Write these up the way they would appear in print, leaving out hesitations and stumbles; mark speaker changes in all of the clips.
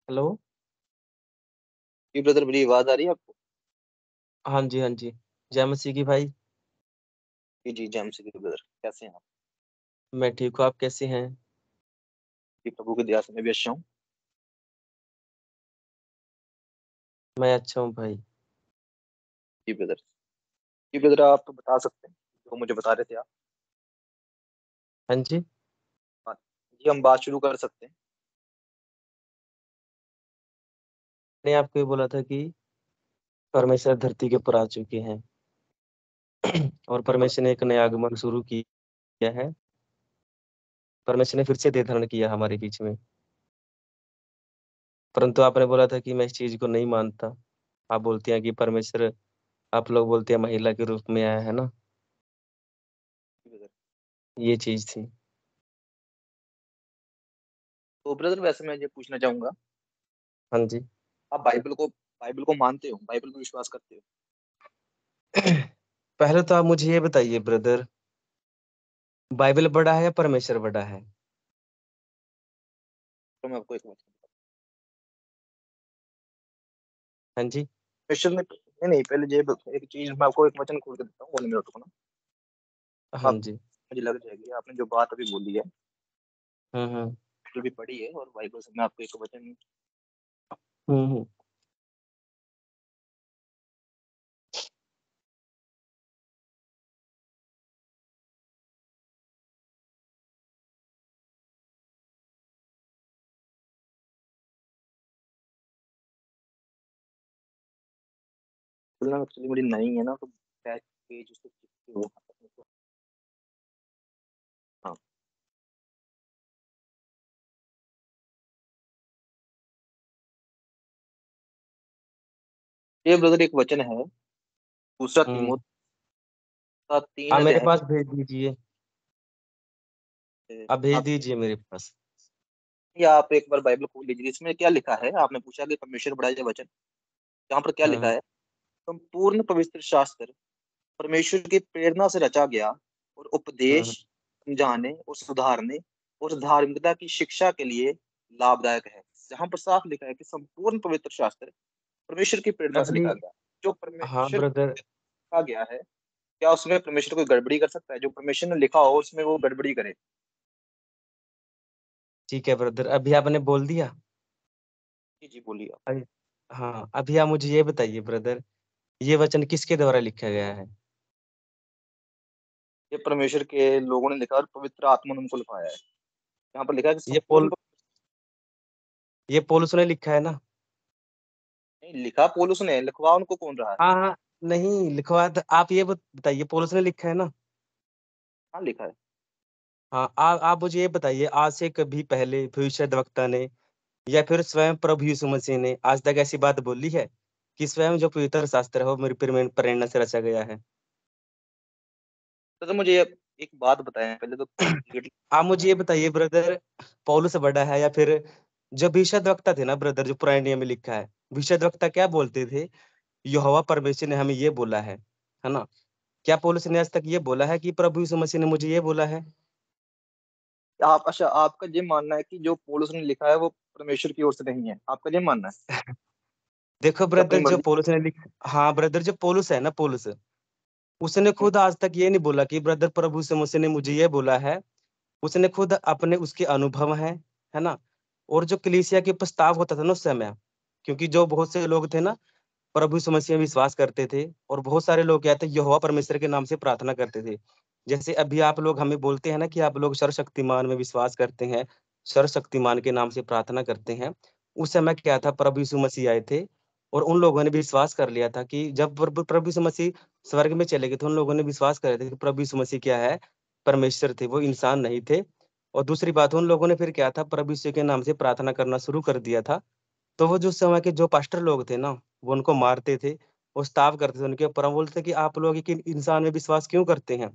Speaker 1: Hello.
Speaker 2: जी brother, मेरी आवाज आ रही है आपको?
Speaker 1: हाँ जी, हाँ जी। जय मसीह की भाई।
Speaker 2: जी जी, जय मसीह की ब्रदर, कैसे हैं आप?
Speaker 1: मैं ठीक हूँ, आप कैसे हैं?
Speaker 2: जी, प्रभु की दया से मैं भी अच्छा हूँ।
Speaker 1: मैं अच्छा हूँ भाई।
Speaker 2: जी ब्रदर। जी ब्रदर, आप बता सकते हैं जो मुझे बता रहे थे आप?
Speaker 1: हाँ जी।
Speaker 2: हाँ, जी हम बात शुरू कर सकते हैं।
Speaker 1: मैंने आपको ये बोला था कि परमेश्वर धरती के ऊपर आ चुके हैं और
Speaker 2: हाँ,
Speaker 1: परमेश्वर ने एक नया आगमन शुरू किया है। परमेश्वर ने फिर से देह धारण किया हमारे बीच में। परंतु आपने बोला था कि मैं इस चीज को नहीं मानता। आप बोलते हैं कि परमेश्वर, आप लोग बोलते हैं महिला के रूप में आया है ना।
Speaker 2: जी ब्रदर।
Speaker 1: ये चीज थी।
Speaker 2: तो ब्रदर, वैसे मैं ये पूछना चाहूंगा,
Speaker 1: हाँ जी।
Speaker 2: आप बाइबल को मानते हो, बाइबल में विश्वास करते हो?
Speaker 1: पहले तो आप मुझे ये बताइए ब्रदर, बाइबल बड़ा है या परमेश्वर बड़ा है?
Speaker 2: तो मैं आपको एक वचन बताऊं।
Speaker 1: हाँ जी।
Speaker 2: क्वेश्चन में नहीं नहीं, पहले ये एक चीज मैं आपको एक वचन खोल के देता हूँ, 1 मिनट को ना।
Speaker 1: हाँ
Speaker 2: आप,
Speaker 1: जी।
Speaker 2: मुझे लग जाएगी आपने जो बात अभी बोली है,
Speaker 1: हम्म।
Speaker 2: जो भी पढ़ी है, और बाइबल से मैं आपको एक वचन।
Speaker 1: हम्म।
Speaker 2: तुलना एक्चुअली मेरी नहीं है ना, तो पेज उसको चिपके हुए हैं। हाँ। ये ब्रदर एक वचन है, दूसरा
Speaker 1: हम्म।
Speaker 2: तीमुथियुस का तीन
Speaker 1: आप मेरे
Speaker 2: अध्याय
Speaker 1: पास भेज दीजिए।
Speaker 2: से।
Speaker 1: आप भेज
Speaker 2: आप,
Speaker 1: दीजिए मेरे पास।
Speaker 2: या आप एक बार बाइबल खोल लीजिए, इसमें क्या लिखा है? आपने पूछा कि परमेश्वर बड़ा है वचन, यहाँ पर क्या लिखा
Speaker 1: हाँ।
Speaker 2: है? संपूर्ण पवित्र शास्त्र परमेश्वर की प्रेरणा से रचा गया और उपदेश,
Speaker 1: हाँ।
Speaker 2: समझाने और सुधारने और धार्मिकता की शिक्षा के लिए लाभदायक है। जहाँ पर साफ लिखा है कि संपूर्ण पवित्र शास्त्र परमेश्वर की प्रेरणा से
Speaker 1: अभी।
Speaker 2: लिखा गया। जो
Speaker 1: हाँ
Speaker 2: परमेश्वर
Speaker 1: ब्रदर।
Speaker 2: से लिखा गया है, क्या उसमें परमेश्वर कोई गड़बड़ी कर सकता है? जो परमेश्वर ने लिखा हो उसमें वो गड़बड़ी करे?
Speaker 1: ठीक है ब्रदर, अभी आपने बोल दिया।
Speaker 2: जी जी, बोलिए।
Speaker 1: अभी। हाँ, अभी आप मुझे ये बताइए ब्रदर, ये वचन किसके द्वारा लिखा गया है?
Speaker 2: ये परमेश्वर के लोगों ने लिखा और पवित्र आत्मा ने उनको लिखाया है। यहाँ पर लिखा है कि
Speaker 1: ये
Speaker 2: संपूर्ण
Speaker 1: ये पौलुस ने लिखा है ना?
Speaker 2: नहीं, लिखा पौलुस ने, लिखवा उनको कौन रहा है?
Speaker 1: हाँ हाँ। नहीं लिखवा आप ये बताइए, पौलुस ने लिखा है ना?
Speaker 2: हाँ, लिखा है।
Speaker 1: हाँ, आप मुझे ये बताइए, आज से कभी पहले भविष्यद्वक्ता ने या फिर स्वयं प्रभु यीशु मसीह ने आज तक ऐसी बात बोली है कि स्वयं जो पवित्र शास्त्र है वो मेरी प्रेरणा से रचा गया है?
Speaker 2: तो मुझे एक बात बताएं पहले तो, क्लियरली
Speaker 1: आप मुझे
Speaker 2: बताएं।
Speaker 1: ये बताइए ब्रदर, पौलुस बड़ा है या फिर जो भविष्यद्वक्ता थे ना ब्रदर, जो पुराने नियम में लिखा है, भविष्यद्वक्ता क्या बोलते थे? यहोवा परमेश्वर ने हमें ये बोला है ना? क्या पौलुस ने आज तक ये बोला है कि प्रभु यीशु मसीह ने मुझे ये बोला है?
Speaker 2: आप, अच्छा, आपका ये मानना है कि जो पौलुस ने लिखा है वो परमेश्वर की ओर से नहीं है? आपका ये मानना है
Speaker 1: देखो
Speaker 2: कि अपनी
Speaker 1: ब्रदर, जो
Speaker 2: मर्जी?
Speaker 1: पौलुस ने हाँ ब्रदर, जो पौलुस है ना, पौलुस उसने खुद आज तक ये नहीं बोला कि ब्रदर प्रभु यीशु मसीह ने मुझे ये बोला है। उसने खुद अपने उसके अनुभव है ना? और जो कलीसिया के प्रस्ताव होता था ना उस समय, क्योंकि जो बहुत से लोग थे ना, प्रभु यीशु मसीह में विश्वास करते थे, और बहुत सारे लोग क्या थे, यहोवा परमेश्वर के नाम से प्रार्थना करते थे। जैसे अभी आप लोग हमें बोलते हैं ना कि आप लोग सर्वशक्तिमान में विश्वास करते हैं, सर्वशक्तिमान के नाम से प्रार्थना करते हैं। उस समय क्या था, प्रभु यीशु मसीह आए थे और उन लोगों ने भी विश्वास कर लिया था कि जब प्रभु यीशु मसीह स्वर्ग में चले गए थे, उन लोगों ने विश्वास कर थे कि प्रभु यीशु मसीह क्या है, परमेश्वर थे, वो इंसान नहीं थे। और दूसरी बात, उन लोगों ने फिर क्या था, प्रभु यीशु के नाम से प्रार्थना करना शुरू कर दिया था। तो वो जो समय के जो पास्टर लोग थे ना, वो उनको मारते थे, उस्ताव करते थे उनके ऊपर। हम बोलते थे कि आप लोग एक इंसान में विश्वास क्यों करते हैं?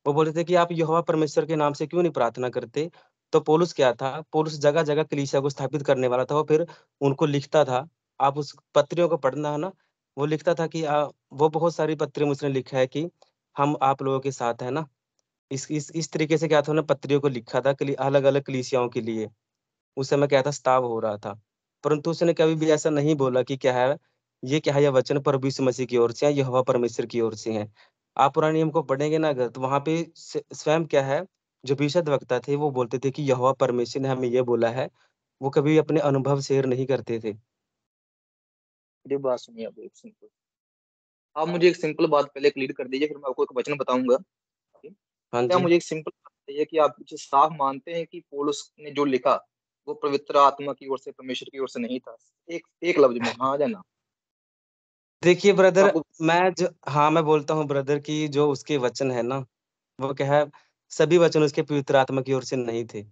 Speaker 1: वो बोलते थे कि आप यहोवा परमेश्वर के नाम से क्यों नहीं प्रार्थना करते? तो पौलुस क्या था, पौलुस जगह-जगह कलीसिया को स्थापित करने वाला था। वो फिर उनको लिखता था, आप उस पत्रियों को पढ़ना है ना, वो लिखता था कि वो बहुत सारी पत्रियों में उसने लिखा है कि हम आप लोगों के साथ है ना। इस तरीके से क्या था, उन्होंने पत्रियों को लिखा था कली अलग-अलग कलीसियाओं के लिए। उस समय क्या था, स्ताव हो रहा था। परंतु उसने कभी भी ऐसा नहीं बोला कि क्या है, ये क्या है, यह वचन प्रभु यीशु मसीह की ओर से है, यहोवा परमेश्वर की ओर से है। आप पुराने नियम को पढ़ेंगे ना अगर, तो वहाँ पे स्वयं क्या है, जो भविष्य वक्ता थे वो बोलते थे कि यहोवा परमेश्वर ने हमें ये बोला है। वो कभी अपने अनुभव शेयर नहीं करते थे।
Speaker 2: मेरी बात सुनिए अब एक सिंपल। आप मुझे एक सिंपल बात पहले क्लियर कर दीजिए, फिर मैं आपको एक वचन बताऊंगा।
Speaker 1: हाँ
Speaker 2: क्या
Speaker 1: जी।
Speaker 2: मुझे एक सिंपल बात बताइए कि आप मुझे साफ मानते हैं कि पौलुस ने जो लिखा वो पवित्र आत्मा की ओर से, परमेश्वर की ओर से नहीं था? एक एक लफ्ज में हाँ या ना।
Speaker 1: देखिए ब्रदर,
Speaker 2: आपको
Speaker 1: मैं बोलता हूँ ब्रदर कि जो उसके वचन है ना, वो क्या है, सभी वचन उसके पवित्र आत्मा की ओर से नहीं थे।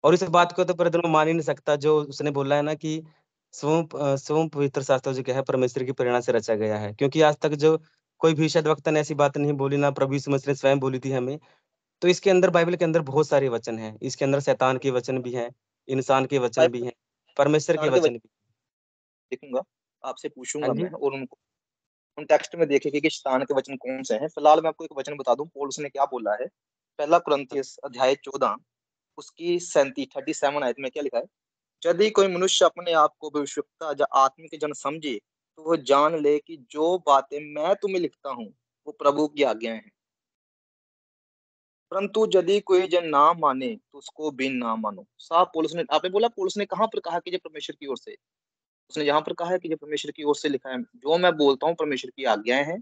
Speaker 1: और इस बात को तो ब्रदर मैं मान ही नहीं सकता, जो उसने बोला है ना कि स्वयं पवित्र शास्त्र जो क्या है परमेश्वर की प्रेरणा से रचा गया है। क्योंकि आज तक जो कोई भी वक्ता ने ऐसी बात नहीं बोली, ना प्रभु यीशु मसीह ने स्वयं बोली थी हमें। तो इसके अंदर, बाइबल के अंदर बहुत सारे वचन हैं। इसके अंदर शैतान के वचन भी हैं, इंसान के वचन भी
Speaker 2: बाइबल
Speaker 1: हैं, परमेश्वर के
Speaker 2: के वचन
Speaker 1: वचन भी।
Speaker 2: देखूंगा, आपसे
Speaker 1: हाँ
Speaker 2: पूछूंगा मैं,
Speaker 1: जी।
Speaker 2: और उनको कॉन्टेक्स्ट में देखेंगे कि शैतान के वचन कौन से हैं। फिलहाल मैं आपको एक वचन बता दूं पौलुस ने क्या बोला है। पहला कुरिन्थियस अध्याय 14 उसकी 37 आयत में क्या लिखा है? यदि कोई मनुष्य अपने आप को भविष्यवक्ता या आत्मिक जन समझे, तो वह जान ले कि जो बातें मैं तुम्हें लिखता हूँ वो प्रभु की आज्ञाएं हैं। परंतु यदि कोई जन ना माने तो उसको भी ना मानो। साफ पौलुस ने, आपने बोला पौलुस ने कहाँ पर कहा कि ये परमेश्वर की ओर से? उसने यहाँ पर कहा है कि ये परमेश्वर की ओर से लिखा है, जो मैं बोलता हूँ परमेश्वर की आज्ञाएं हैं।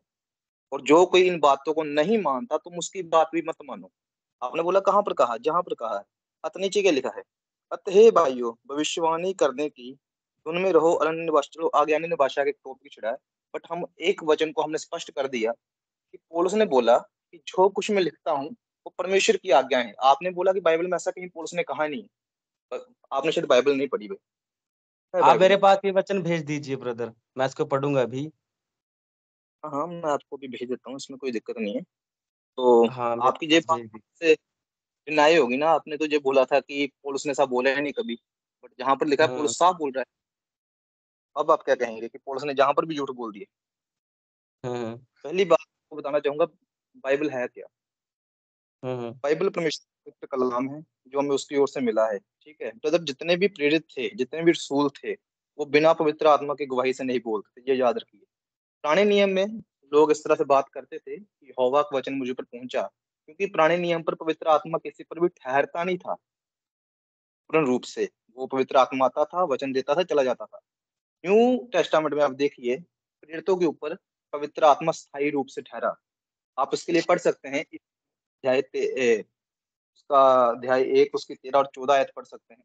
Speaker 2: और जो कोई इन बातों को नहीं मानता तुम उसकी बात भी मत मानो। आपने बोला कहाँ पर कहा? जहां पर कहा है। अत नीचे क्या लिखा है? अतः भाइयों, भविष्यवाणी करने की धुन में रहो, अनन्य भाषा। चलो आगे अन्य भाषा के टॉपिक छुड़ा है, बट हम एक वचन को हमने स्पष्ट कर दिया कि पौलुस ने बोला कि जो कुछ मैं लिखता हूँ वो परमेश्वर की आज्ञा है। आपने बोला कि बाइबल में ऐसा कहीं पौलुस ने कहा नहीं। पर आपने शायद बाइबल नहीं पढ़ी भाई, है
Speaker 1: आप
Speaker 2: बाइबल
Speaker 1: मेरे
Speaker 2: में।
Speaker 1: पास ये वचन भेज दीजिए ब्रदर, मैं इसको पढ़ूंगा अभी।
Speaker 2: हाँ हाँ, मैं आपको भी भेज देता हूँ, इसमें कोई दिक्कत नहीं है। तो
Speaker 1: हाँ, मेरे
Speaker 2: आपकी ये
Speaker 1: पास
Speaker 2: बात
Speaker 1: भेज दीजिए।
Speaker 2: से डिनाई होगी ना। आपने तो ये बोला था कि पौलुस ने ऐसा बोला है नहीं कभी, बट जहां पर लिखा है
Speaker 1: हाँ।
Speaker 2: पौलुस साफ बोल रहा है। अब आप क्या कहेंगे कि पौलुस ने जहां पर भी झूठ बोल दिए?
Speaker 1: हाँ।
Speaker 2: पहली बात को बताना चाहूंगा, बाइबल है क्या?
Speaker 1: हाँ।
Speaker 2: बाइबल परमेश्वर का पवित्र कलाम है जो हमें उसकी ओर से मिला है। ठीक है, तो जब जितने भी प्रेरित थे, जितने भी रसूल थे, वो बिना पवित्र आत्मा की गवाही से नहीं बोलते थे, ये याद रखिए। पुराने नियम में लोग इस तरह से बात करते थे कि यहोवा का वचन मुझ पर पहुंचा, क्योंकि पुराने नियम पर पवित्र आत्मा किसी पर भी ठहरता नहीं था पूर्ण रूप से। वो पवित्र आत्मा आता था, वचन देता था, चला जाता था। न्यू टेस्टामेंट में आप देखिए, प्रेरितों के ऊपर पवित्र आत्मा स्थायी रूप से ठहरा। आप इसके लिए पढ़ सकते हैं उसका अध्याय 1 उसकी 13 और 14 आयत पढ़ सकते हैं।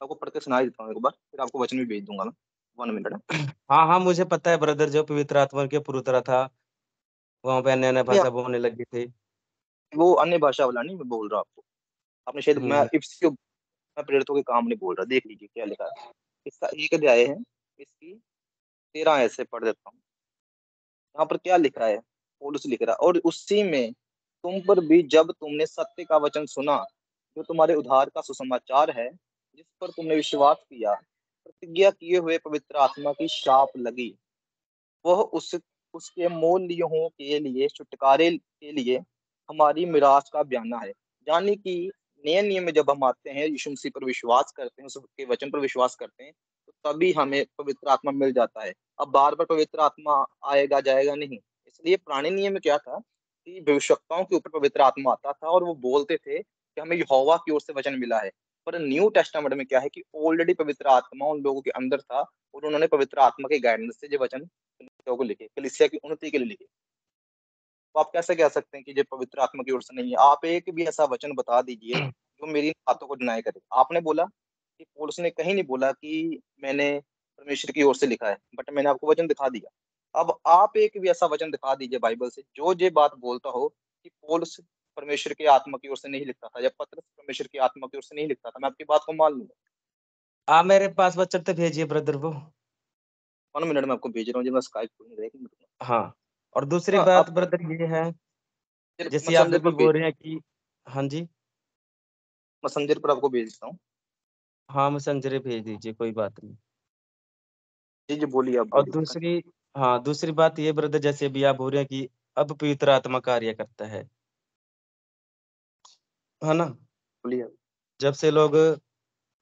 Speaker 2: आपको पढ़ के सुना देता हूँ एक बार, फिर आपको वचन भी भेज दूंगा मैं। 1 मिनट।
Speaker 1: हाँ, हाँ, मुझे पता है ब्रदर, जो पवित्र आत्मा के पुर उतरा था, वहाँ पे अन्य-अन्य
Speaker 2: नहीं,
Speaker 1: भाषा बोलने लगे थे।
Speaker 2: वो अन्य भाषा वाला नहीं मैं बोल रहा आपको। आपने शायद,
Speaker 1: हुँ,
Speaker 2: मैं
Speaker 1: हुँ।
Speaker 2: इसके, मैं प्रेरितों के काम नहीं बोल रहा। देख लीजिए क्या लिखा है। इसका एक अध्याय है, इसकी 13 आयत से पढ़ देता हूँ। यहाँ पर क्या लिखा है? पौलुस लिख रहा है, और उसी में तुम पर भी जब तुमने सत्य का वचन सुना, जो तुम्हारे उद्धार का सुसमाचार है, जिस पर तुमने विश्वास किया, प्रतिज्ञा किए हुए पवित्र आत्मा की शाप लगी। वह उसके मोल लियों के लिए, छुटकारे के लिए हमारी मिरास का बयाना है। यानी कि नए नियम में जब हम आते हैं, यीशु मसीह पर विश्वास करते हैं, उसके वचन पर विश्वास करते हैं, तो तभी हमें पवित्र आत्मा मिल जाता है। अब बार बार पवित्र आत्मा आएगा जाएगा नहीं। इसलिए पुराने नियम में क्या था कि भविष्यवक्ताओं के ऊपर पवित्र आत्मा आता था और वो बोलते थे कि हमें यहोवा की ओर से वचन मिला है। पर न्यू टेस्टामेंट में क्या है कि ऑलरेडी पवित्र आत्मा उन लोगों के अंदर था, और उन्होंने पवित्र आत्मा के गाइडेंस से ये वचन कलीसिया को लिखे, कलीसिया की उन्नति के लिए लिखे। तो आप कैसे कह सकते हैं कि ये पवित्र आत्मा की ओर से नहीं है? आप एक भी ऐसा वचन बता दीजिए जो मेरी इन बातों को डिनाई करे। आपने बोला कि पौलुस ने कहीं नहीं बोला कि मैंने परमेश्वर की ओर से लिखा है, बट मैंने आपको वचन दिखा दिया। अब आप एक भी ऐसा वचन दिखा दीजिए बाइबल से जो ये बात बोलता हो कि पौलुस परमेश्वर की आत्मा की ओर से नहीं लिखता था, या पतरस परमेश्वर की आत्मा की ओर से नहीं लिखता था। मैं आपकी बात को मान लूंगा।
Speaker 1: आप मेरे पास वचन तो भेजिए ब्रदर वो।
Speaker 2: 1 मिनट में आपको भेज रहा हूँ, जब मैं स्काइप खोलूंगा, 1 मिनट में।
Speaker 1: हाँ, और दूसरी
Speaker 2: हाँ,
Speaker 1: बात
Speaker 2: आप
Speaker 1: ब्रदर ये है, जैसे आप
Speaker 2: मैसेंजर
Speaker 1: अभी
Speaker 2: पर भेज,
Speaker 1: बोल रहे हैं कि हाँ जी,
Speaker 2: मैसेंजर पर आपको भेजता हूँ।
Speaker 1: हाँ, मैसेंजर पे भेज दीजिए, कोई बात नहीं।
Speaker 2: जी जी, बोलिए, आप
Speaker 1: और
Speaker 2: बोलिए।
Speaker 1: दूसरी, हाँ, दूसरी बात ये ब्रदर, जैसे अभी आप बोल रहे हैं कि अब पवित्र आत्मा कार्य करता है ना?
Speaker 2: बोलिए।
Speaker 1: जब से लोग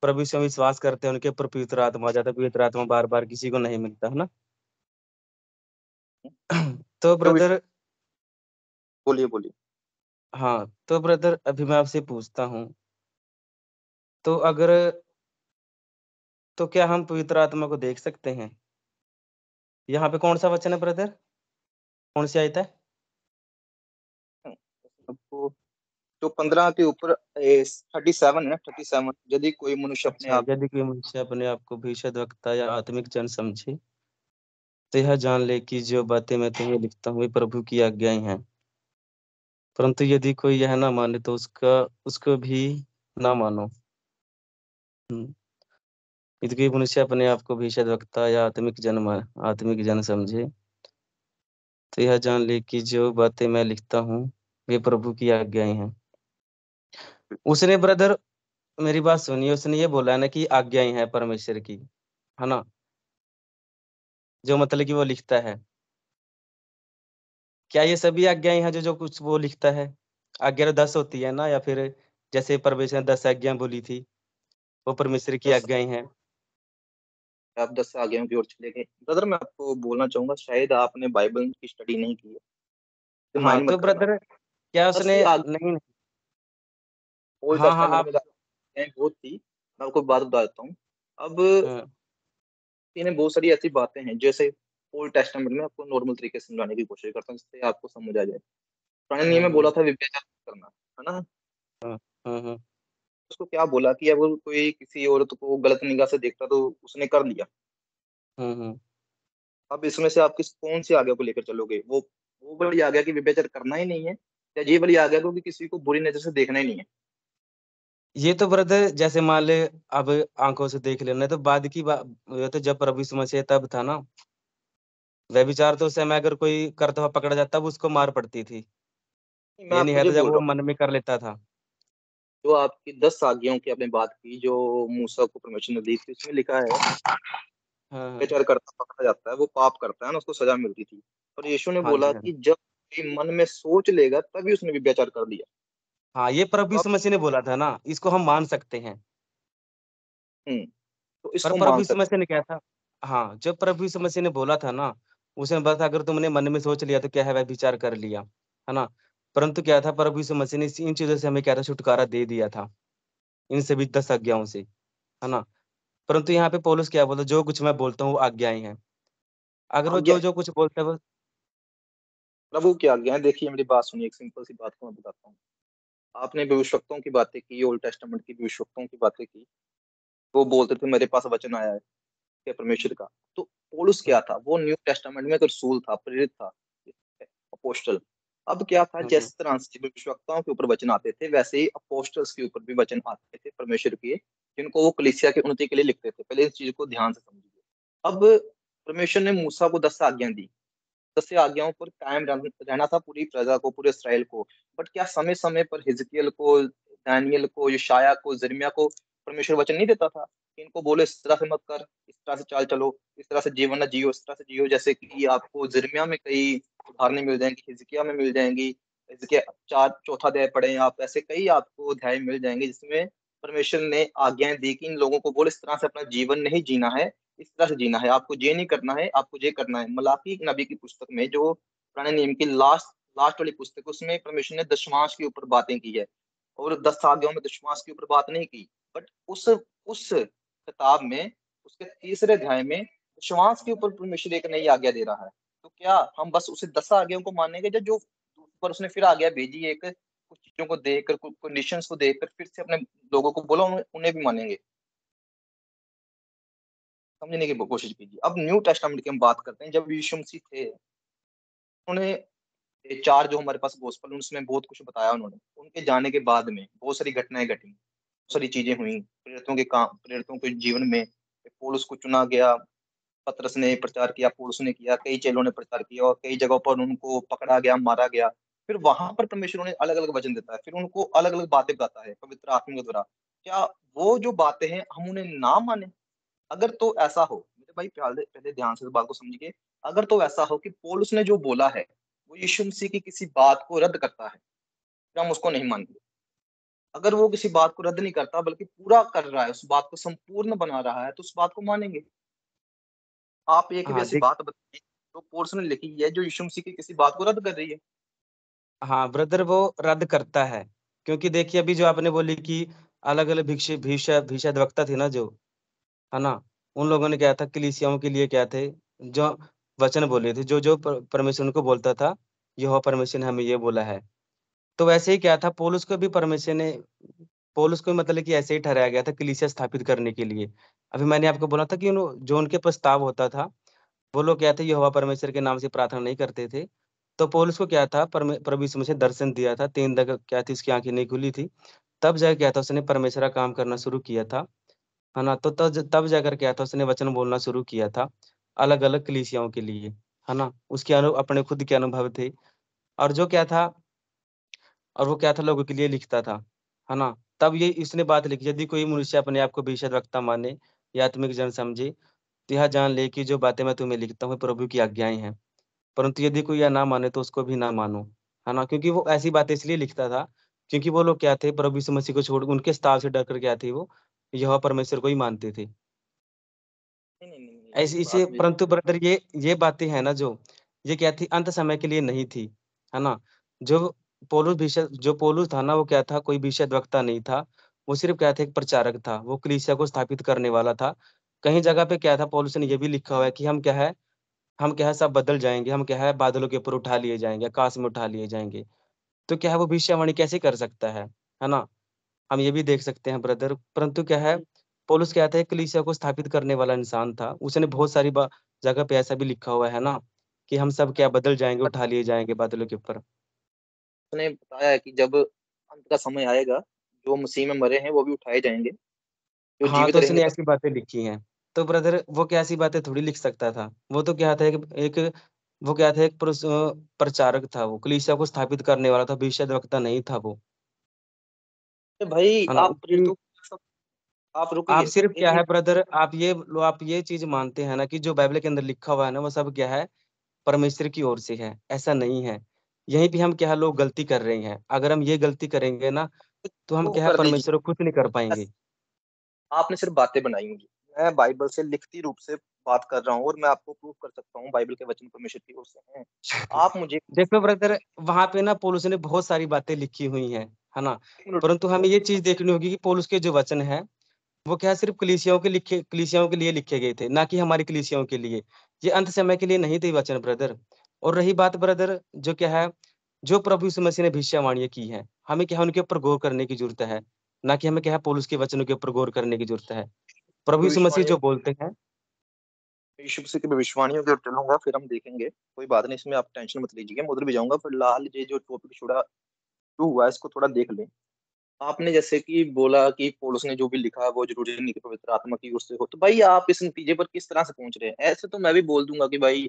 Speaker 1: प्रभु यीशु में विश्वास करते हैं, उनके ऊपर पवित्र आत्मा आ जाता है। पवित्र आत्मा बार-बार किसी को नहीं मिलता, है ना? तो ब्रदर
Speaker 2: बोलिए, बोलिए।
Speaker 1: हाँ, तो ब्रदर अभी मैं आपसे पूछता हूँ, तो अगर तो क्या हम पवित्र आत्मा को देख सकते हैं? यहाँ पे कौन-सा वचन है ब्रदर? कौन-सी आयत है?
Speaker 2: आपको जो 15 के ऊपर 37 है, 37, यदि कोई मनुष्य अपने
Speaker 1: अच्छा,
Speaker 2: आप
Speaker 1: यदि कोई मनुष्य अपने आप को भीषद वक्ता या आत्मिक जन समझे, तो यह जान ले कि जो बातें मैं तुम्हें लिखता हूँ, वे प्रभु की आज्ञाएँ हैं। परंतु यदि कोई यह ना माने, तो उसको भी ना मानो। हुँ। यदि कोई मनुष्य अपने आप को भीषद वक्ता या आत्मिक जन समझे, तो यह जान ले कि जो बातें मैं लिखता हूँ, वे प्रभु की आज्ञाएँ हैं। उसने ब्रदर मेरी बात सुनिए, उसने ये बोला है ना कि आज्ञाएँ हैं परमेश्वर की, है ना? जो मतलब कि वो लिखता है। क्या ये सभी आज्ञाएँ हैं जो कुछ वो लिखता है? आज्ञा तो 10 होती है ना, या फिर जैसे परमेश्वर ने 10 आज्ञा बोली थी, वो परमेश्वर की
Speaker 2: 10
Speaker 1: आज्ञाएँ हैं?
Speaker 2: आप 10 से आगे की ओर चले गए। ब्रदर मैं आपको बोलना चाहूँगा, शायद आपने बाइबल की स्टडी नहीं की है, तो
Speaker 1: हाँ,
Speaker 2: माइंड
Speaker 1: तो
Speaker 2: मत करना।
Speaker 1: ब्रदर क्या
Speaker 2: 10
Speaker 1: उसने
Speaker 2: से आगे
Speaker 1: नहीं
Speaker 2: ओल्ड
Speaker 1: हाँ, हाँ,
Speaker 2: टेस्टामेंट
Speaker 1: आप
Speaker 2: में आज्ञाएँ बहुत थी। मैं आपको बात बता देता हूँ। अब
Speaker 1: हाँ,
Speaker 2: इन्हें बहुत सारी ऐसी बातें हैं, जैसे ओल्ड टेस्टामेंट में आपको नॉर्मल तरीके से समझाने की कोशिश करता हूँ, जिससे आपको समझ आ जाए। पुराने नियम
Speaker 1: हाँ,
Speaker 2: में बोला
Speaker 1: हाँ,
Speaker 2: था व्यभिचार मत करना, है ना?
Speaker 1: हाँ, हाँ, हाँ,
Speaker 2: उसको क्या बोला कि अगर कोई किसी औरत को गलत निगाह से देखता तो उसने कर लिया।
Speaker 1: हाँ, हाँ।
Speaker 2: अब इसमें से आप किस कौन सी आज्ञा को लेकर चलोगे? वो वाली आज्ञा कि व्यभिचार करना ही नहीं है, या ये वाली आज्ञा को कि किसी को बुरी नज़र से देखना ही नहीं है?
Speaker 1: ये तो ब्रदर जैसे मान ले अब आँखों से देख लेना, तो बाद की बा ये तो जब प्रभु यीशु मसीह तब था ना, व्यभिचार तो उस समय अगर कोई करता हुआ पकड़ा जाता, तब उसको मार पड़ती थी।
Speaker 2: नहीं, मैं
Speaker 1: ये नहीं
Speaker 2: आपको
Speaker 1: है
Speaker 2: ये
Speaker 1: तो जब
Speaker 2: बोल
Speaker 1: वो
Speaker 2: रहा हूँ,
Speaker 1: मन में कर लेता था।
Speaker 2: जो आपकी 10 आज्ञाओं की आपने बात की, जो मूसा को परमेश्वर ने दी थी, उसमें लिखा है
Speaker 1: हाँ, हाँ।
Speaker 2: व्यभिचार करता पकड़ा जाता है, वो पाप करता है ना, उसको सज़ा मिलती थी। और यीशु ने
Speaker 1: हाँ जी,
Speaker 2: बोला
Speaker 1: हाँ।
Speaker 2: कि जब कोई मन में सोच लेगा, तभी उसने व्यभिचार कर दिया।
Speaker 1: हाँ, ये प्रभु
Speaker 2: तो आप
Speaker 1: यीशु मसीह ने बोला था ना, इसको हम मान सकते हैं।
Speaker 2: हुँ, तो
Speaker 1: पर
Speaker 2: इसको
Speaker 1: प्रभु
Speaker 2: मान
Speaker 1: यीशु
Speaker 2: सकते
Speaker 1: मसीह ने क्या था हाँ, जब प्रभु यीशु मसीह ने बोला था ना, उसने बोला था अगर तुमने मन में सोच लिया तो क्या है व्यभिचार कर लिया, है ना? परंतु क्या था प्रभु यीशु मसीह ने इन चीज़ों से हमें क्या था छुटकारा दे दिया था, इन सभी 10 आज्ञाओं से, है ना? परंतु यहाँ पे पौलुस क्या बोलता है, जो कुछ मैं बोलता हूँ वो आज्ञाएँ हैं। अगर वो
Speaker 2: आज्ञा
Speaker 1: जो-जो कुछ बोलता है वो
Speaker 2: प्रभु की आज्ञा है। देखिए मेरी बात सुनिए, एक सिंपल सी बात को मैं बताता हूँ। आपने भविष्यवक्ताओं की बातें की, ओल्ड टेस्टामेंट की भविष्यवक्ताओं की बातें की। वो बोलते थे मेरे पास वचन आया है परमेश्वर का। तो पौलुस
Speaker 1: हुँ,
Speaker 2: क्या था? वो न्यू टेस्टामेंट में एक रसूल था, प्रेरित था, अपोस्टल। अब क्या था,
Speaker 1: हुँ, हुँ,
Speaker 2: जिस तरह से भविष्यवक्ताओं के ऊपर वचन आते थे, वैसे ही अपोस्टल्स के ऊपर भी वचन आते थे परमेश्वर के, जिनको वो कलीसिया की उन्नति के लिए लिखते थे। पहले इस चीज़ को ध्यान से समझिए। अब परमेश्वर ने मूसा को 10 आज्ञा दी। 10 आज्ञाओं पर कायम रहना था पूरी प्रजा को, पूरे इसराइल को। बट क्या समय-समय पर हिजकिय्याह को, दानिय्येल को, यशायाह को, यिर्मयाह को परमेश्वर वचन नहीं देता था कि इनको बोलो इस तरह से मत कर, इस तरह से चाल चलो, इस तरह से जीवन ना जियो, इस तरह से जियो। जैसे कि आपको यिर्मयाह में कई उदाहरणें मिल जाएँगी, हिजकिय्याह में मिल जाएँगी। हिजकिय्याह 4 चौथा अध्याय पढ़ें आप, ऐसे कई आपको अध्याय मिल जाएँगे जिसमें परमेश्वर ने आज्ञाएँ दी कि इन लोगों को बोलो इस तरह से अपना जीवन नहीं जीना है, इस तरह से जीना है, आपको ये नहीं करना है, आपको ये करना है। मलाकी एक नबी की पुस्तक में, जो पुराने नियम की लास्ट लास्ट वाली पुस्तक है, उसमें परमेश्वर ने दशमांश के ऊपर बातें की है, और 10 आज्ञाओं में दशमांश के ऊपर बात नहीं की। बट उस किताब में, उसके तीसरे अध्याय में दशमांश के ऊपर परमेश्वर एक नई आज्ञा दे रहा है। तो क्या हम बस उसे 10 आज्ञाओं को मानेंगे, या जो पर उसने फिर आज्ञा भेजी है, एक कुछ चीज़ों को देखकर, कुछ कंडीशंस को देखकर फिर से अपने लोगों को बोला, उन्हें उन्हें भी मानेंगे? समझने की कोशिश कीजिए। अब न्यू टेस्टामेंट की हम बात करते हैं, जब यीशु मसीह थे, उन्होंने ये 4 जो हमारे पास गोस्पेल है, उसमें बहुत कुछ बताया उन्होंने। उनके जाने के बाद में बहुत सारी घटनाएँ घटी, बहुत सारी चीज़ें हुई। प्रेरितों के जीवन में पौलुस को चुना गया, पतरस ने प्रचार किया, पौलुस ने किया, कई चेलों ने प्रचार किया, और कई जगहों पर उनको पकड़ा गया, मारा गया। फिर वहाँ पर परमेश्वर उन्हें अलग-अलग वचन देता है, फिर उनको अलग-अलग बातें बताता है पवित्र आत्मा के द्वारा। क्या वो जो बातें हैं, हम उन्हें ना मानें? अगर तो ऐसा हो, मेरे भाई पहले पहले ध्यान से इस बात को समझिए, अगर तो ऐसा हो कि पौलुस ने जो बोला है, वो यीशु मसीह की किसी बात को रद्द करता है, तो हम उसको नहीं मानेंगे। अगर वो किसी बात को रद्द नहीं करता बल्कि पूरा कर रहा है, उस बात को संपूर्ण बना रहा है, तो उस बात को मानेंगे। आप एक भी
Speaker 1: हाँ
Speaker 2: ऐसी बात बताइए जो पोर्शन में लिखी है जो यीशु मसीह की किसी बात को रद्द कर रही है।
Speaker 1: हाँ ब्रदर, वो रद्द करता है। क्योंकि देखिए अभी जो आपने बोली कि अलग अलग भविष्यद्वक्ता थे ना, जो है ना, उन लोगों ने क्या था, कलीसियाओं के लिए क्या थे, जो वचन बोले थे, जो जो परमेश्वर उनको बोलता था, यहोवा परमेश्वर ने हमें ये बोला है। तो वैसे ही क्या था, पौलुस को भी परमेश्वर ने, पौलुस को मतलब कि ऐसे ही ठहराया गया था कलीसिया स्थापित करने के लिए। अभी मैंने आपको बोला था कि जो उनके प्रस्ताव होता था, वो लोग क्या थे, यहोवा परमेश्वर के नाम से प्रार्थना नहीं करते थे। तो पौलुस को क्या था, प्रभु यीशु मसीह ने दर्शन दिया था, 3 दिन क्या थी, उसकी आंखें नहीं खुली थी। तब जाकर क्या था, उसने परमेश्वर का काम करना शुरू किया था, है ना। तो तब जाकर क्या था, उसने वचन बोलना शुरू किया था अलग अलग कलीसियाओं के लिए, है ना। उसके अपने खुद के अनुभव थे। और जो क्या था, और वो क्या था, लोगों के लिए लिखता था, है ना। तब ये इसने बात लिखी, यदि कोई मनुष्य अपने आप को भविष्यद्वक्ता माने या आत्मिक जन समझे, तो यह जान ले कि जो बातें मैं तुम्हें लिखता हूँ प्रभु की आज्ञाएं हैं। परंतु यदि कोई यह ना माने तो उसको भी ना मानो, है ना। क्योंकि वो ऐसी बातें इसलिए लिखता था, क्योंकि वो लोग क्या थे, प्रभु यीशु मसीह को छोड़ उनके स्ताव से डरकर क्या थे, वो यहोवा परमेश्वर को ही मानते थे।
Speaker 2: नहीं नहीं नहीं नहीं,
Speaker 1: ऐसे
Speaker 2: एक
Speaker 1: इसे
Speaker 2: बात भी।
Speaker 1: परंतु ब्रदर, ये बातें हैं ना, जो ये क्या थी, अंत समय के लिए नहीं थी, है ना। जो जो पौलुस था ना, वो क्या था, कोई भविष्यद्वक्ता नहीं था। वो सिर्फ क्या था, एक प्रचारक था, वो कलीसिया को स्थापित करने वाला था। कहीं जगह पे क्या था, पौलुस ने ये भी लिखा हुआ है कि हम क्या है, सब बदल जाएंगे, हम क्या है, बादलों के ऊपर उठा लिए जाएंगे, आकाश में उठा लिए जाएंगे। तो क्या है, वो भविष्यवाणी कैसे कर सकता है ना। हम ये भी देख सकते हैं ब्रदर। परंतु क्या है, पौलुस क्या था, एक कलीसिया को स्थापित करने वाला इंसान था। उसने बहुत सारी जगह पे ऐसा भी लिखा हुआ है ना, कि हम सब क्या बदल जाएंगे, उठा लिए जाएंगे बादलों के ऊपर।
Speaker 2: उसने बताया है कि जब अंत का समय आएगा, जो मसीह में मरे हैं वो भी उठाए जाएंगे, जो
Speaker 1: हाँ,
Speaker 2: जीवित
Speaker 1: तो
Speaker 2: रहेंगे
Speaker 1: उसने
Speaker 2: तब।
Speaker 1: ऐसी बातें लिखी हैं। तो ब्रदर, वो क्या ऐसी बातें थोड़ी लिख सकता था। वो तो क्या था, एक वो क्या था, एक प्रचारक था, वो कलीसिया को स्थापित करने वाला था, भविष्यद्वक्ता नहीं था वो,
Speaker 2: भाई
Speaker 1: है ना।
Speaker 2: आप फिर
Speaker 1: उसकी
Speaker 2: तो सब, आप
Speaker 1: आप
Speaker 2: रुकिए
Speaker 1: सिर्फ
Speaker 2: एक
Speaker 1: क्या है
Speaker 2: मिनट।
Speaker 1: ब्रदर, आप ये चीज मानते हैं ना, कि जो बाइबल के अंदर लिखा हुआ है ना, वो सब क्या है, परमेश्वर की ओर से है। ऐसा नहीं है। यहीं पे हम क्या है, लोग गलती कर रहे हैं। अगर हम ये गलती करेंगे ना, तो हम
Speaker 2: प्रूव
Speaker 1: क्या है,
Speaker 2: कर दीजिए।
Speaker 1: परमेश्वर को खुश नहीं कर पाएंगे।
Speaker 2: आपने सिर्फ बातें बनाई मुझे, मैं बाइबल से लिखती रूप से बात कर रहा हूँ और मैं आपको प्रूव कर सकता हूँ बाइबल के वचन परमेश्वर की ओर से हैं। आप मुझे
Speaker 1: देखो ब्रदर, वहां पे ना पौलुस ने बहुत सारी बातें लिखी हुई हैं, है ना।
Speaker 2: एक मिनट
Speaker 1: परंतु हमें ये चीज देखनी होगी कि पौलुस के जो वचन है, वो क्या सिर्फ कलीसियाओं के लिए लिखे गए थे, ना कि हमारी कलीसियाओं के लिए। ये अंत समय के लिए नहीं थे वचन ब्रदर। और रही बात ब्रदर, जो क्या है, जो प्रभु यीशु मसीह ने भविष्यवाणियां की है, हमें क्या है, उनके ऊपर गौर करने की जरूरत है। ना कि हमें क्या है, पौलुस के वचनों के ऊपर गौर करने की जरूरत है। प्रभु यीशु मसीह
Speaker 2: भविष्यवाणियों
Speaker 1: जो बोलते हैं।
Speaker 2: यीशु मसीह की भविष्यवाणियों की ओर चलूंगा, फिर हम देखेंगे। कोई बात नहीं, इसमें आप टेंशन मत लीजिए, मैं उधर भी जाऊंगा। फिलहाल ये जो टॉपिक शुरू शुरू हुआ है इसको थोड़ा देख लें। आपने जैसे कि बोला कि पौलुस ने जो भी लिखा वो जरूरी नहीं कि पवित्र आत्मा की ओर से हो, तो भाई आप इस नतीजे पर किस तरह से पहुंच रहे हैं? ऐसे तो मैं भी बोल दूंगा कि भाई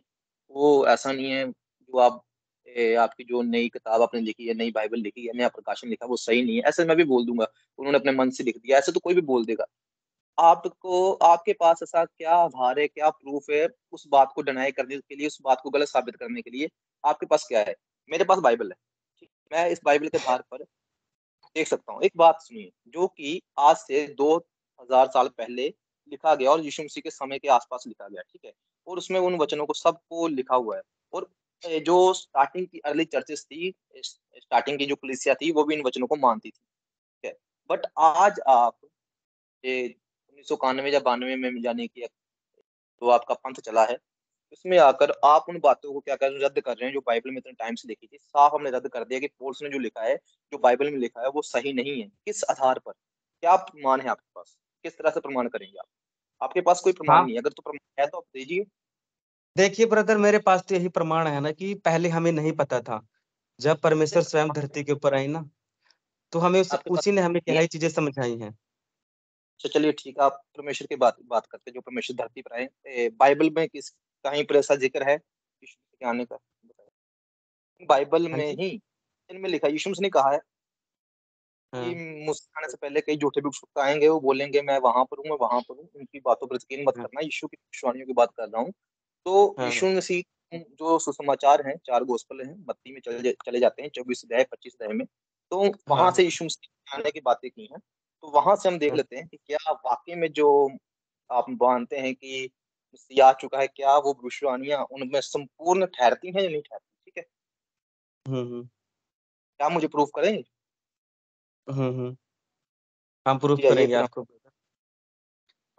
Speaker 2: वो ऐसा नहीं है, जो आप आपकी जो नई किताब आपने लिखी है, नई बाइबल लिखी है, नया प्रकाशन लिखा, वो सही नहीं है, ऐसे मैं भी बोल दूंगा। उन्होंने अपने मन से लिख दिया, ऐसे तो कोई भी बोल देगा। आपको, आपके पास ऐसा क्या आधार है, क्या प्रूफ है उस बात को डिनाई करने के लिए, उस बात को गलत साबित करने के लिए? आपके पास क्या है? मेरे पास बाइबल है। ठीक, मैं इस बाइबल के आधार पर देख सकता हूँ। एक बात सुनिए, जो कि आज से 2000 साल पहले लिखा गया और यीशु मसीह के समय के आसपास लिखा गया, ठीक है। और उसमें उन वचनों को सबको लिखा हुआ है। और जो स्टार्टिंग की अर्ली चर्चेस थी, स्टार्टिंग की जो कलीसिया थी, वो भी इन वचनों को मानती थी, ठीक है। बट आज आप 1991 या 92 में जाने की जो आपका पंथ चला है, उसमें आकर आप उन बातों को क्या कर रद्द कर रहे हैं जो बाइबल में इतने टाइम से लिखी थी। साफ हमने रद्द कर दिया कि पौलुस ने जो लिखा है, जो बाइबल में लिखा है, वो सही नहीं है। किस आधार पर? क्या प्रमाण है आपके पास? किस तरह से प्रमाण करेंगे आप? आपके पास कोई प्रमाण
Speaker 1: हाँ,
Speaker 2: नहीं है, अगर तो प्रमाण है तो आप दीजिए।
Speaker 1: देखिए ब्रदर, मेरे पास तो यही प्रमाण है ना, कि पहले हमें नहीं पता था। जब परमेश्वर स्वयं धरती के ऊपर आई ना, तो हमें
Speaker 2: आपके पास
Speaker 1: उसी ने हमें क्या
Speaker 2: नहीं
Speaker 1: है,
Speaker 2: है?
Speaker 1: ये चीजें समझाई हैं।
Speaker 2: अच्छा चलिए ठीक है, आप परमेश्वर की बात बात करते हैं जो परमेश्वर धरती पर आए। बाइबल में किस कहीं पर ऐसा जिक्र है यीशु मसीह के आने का? बताइए। बाइबल
Speaker 1: हाँ
Speaker 2: में
Speaker 1: जी।
Speaker 2: ही इनमें लिखा है, यीशु मसीह ने कहा है कि
Speaker 1: हाँ।
Speaker 2: मुझसे आने से पहले कई झूठे भविष्यवक्ता आएंगे, वो बोलेंगे मैं वहां पर हूँ, मैं वहां पर हूँ। उनकी बातों पर यकीन मत
Speaker 1: हाँ।
Speaker 2: करना, यीशु की भविष्यवाणियों की बात कर रहा हूँ। तो
Speaker 1: हाँ।
Speaker 2: यीशु मसीह जो सुसमाचार हैं, 4 गोस्पल हैं, मत्ती में चले जाते हैं 24 अध्याय 25 अध्याय में। तो वहां
Speaker 1: हाँ
Speaker 2: से यीशु मसीह आने की बातें की हैं। तो वहां से हम देख
Speaker 1: हाँ
Speaker 2: लेते हैं कि क्या वाकई में जो आप मानते हैं कि मसीह आ चुका है, क्या वो भविष्यवाणियां उनमें संपूर्ण ठहरती हैं या नहीं ठहरती? ठीक है,
Speaker 1: हम्म।
Speaker 2: क्या मुझे प्रूफ करेंगे?
Speaker 1: हम्म। हम प्रूफ
Speaker 2: जी आइए
Speaker 1: करेंगे
Speaker 2: फिर हम।
Speaker 1: आपको।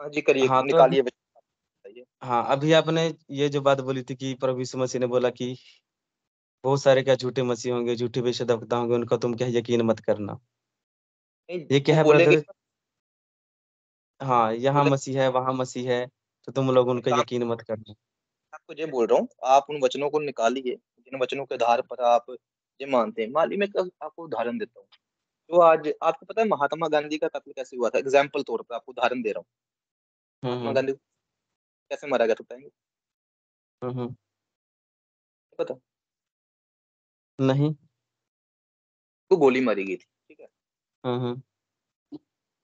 Speaker 2: हाँ जी, करिए,
Speaker 1: हाँ तो अभी,
Speaker 2: निकालिए वचन, बताइए।
Speaker 1: हाँ अभी आपने ये जो बात बोली थी कि प्रभु यीशु मसीह ने बोला कि बहुत सारे क्या झूठे मसीह होंगे, झूठे भविष्यद्वक्ता होंगे, उनका तुम क्या यकीन मत करना।
Speaker 2: नहीं,
Speaker 1: ये क्या
Speaker 2: वो
Speaker 1: है
Speaker 2: बोलेंगे,
Speaker 1: ब्रदर? हाँ, यहाँ
Speaker 2: बोले
Speaker 1: मसीह है, वहाँ मसीह है, तो तुम लोग
Speaker 2: एक
Speaker 1: उनका
Speaker 2: काम,
Speaker 1: यकीन मत करना।
Speaker 2: आपको ये बोल रहा हूँ, आप उन वचनों को निकालिए जिन वचनों के आधार पर आप ये मानते हैं। मान लीजिए मैं आपको उदाहरण देता हूँ। तो आज आपको पता है महात्मा गांधी का कत्ल कैसे हुआ था? एग्जाम्पल तौर पर आपको उदाहरण दे रहा हूँ। महात्मा
Speaker 1: हम्म।
Speaker 2: गांधी को कैसे मारा गया था बताएंगे?
Speaker 1: हम्म।
Speaker 2: पता?
Speaker 1: नहीं।
Speaker 2: तो गोली मारी गई थी, ठीक है,
Speaker 1: हम्म।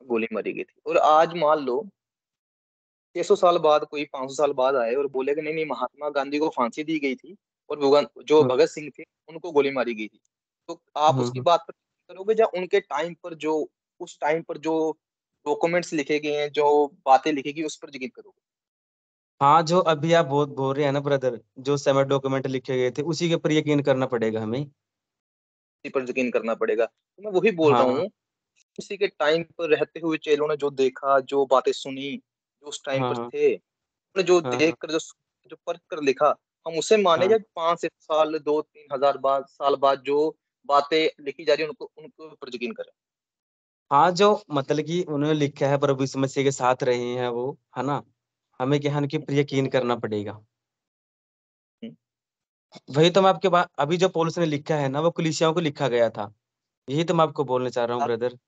Speaker 2: गोली मारी गई थी। और आज मान लो 600 साल बाद कोई 500 साल बाद आए और बोले कि नहीं नहीं, महात्मा गांधी को फांसी दी गई थी और जो
Speaker 1: हम्म।
Speaker 2: भगत सिंह थे उनको गोली मारी गई थी। तो आप उसकी
Speaker 1: हम्म।
Speaker 2: बात पर करोगे या उनके टाइम पर जो, उस टाइम पर जो डॉक्यूमेंट्स लिखे गए हैं, जो बातें लिखी गई, उस पर यकीन करोगे?
Speaker 1: हाँ, जो अभी आप बोल रहे हैं ना ब्रदर, जो समय डॉक्यूमेंट लिखे गए थे उसी के ऊपर यकीन करना पड़ेगा हमें।
Speaker 2: इसी पर यकीन करना पड़ेगा। तो मैं वही बोल रहा
Speaker 1: हाँ
Speaker 2: हूँ, उसी के टाइम पर रहते हुए चेलों ने जो देखा, जो बातें सुनी, जो उस टाइम
Speaker 1: हाँ
Speaker 2: पर
Speaker 1: हाँ
Speaker 2: थे, उन्होंने जो
Speaker 1: हाँ
Speaker 2: देख
Speaker 1: हाँ
Speaker 2: कर, जो परख कर लिखा, हम उसे माने
Speaker 1: हाँ
Speaker 2: या 5 से साल, 2-3 हजार बाद साल बाद जो बातें लिखी जा रही है उनको उनको ऊपर यकीन करें?
Speaker 1: हाँ, जो मतलब कि उन्होंने लिखा है प्रभु यीशु मसीह के साथ रहे हैं वो, है ना, हमें क्या है उनके ऊपर यकीन करना पड़ेगा।
Speaker 2: हम्म।
Speaker 1: वही तो मैं आपके बात, अभी जो पौलुस ने लिखा है ना वो कलीसियाओं को लिखा गया था। यही तो मैं आपको बोलने चाह रहा हूँ
Speaker 2: आप
Speaker 1: ब्रदर।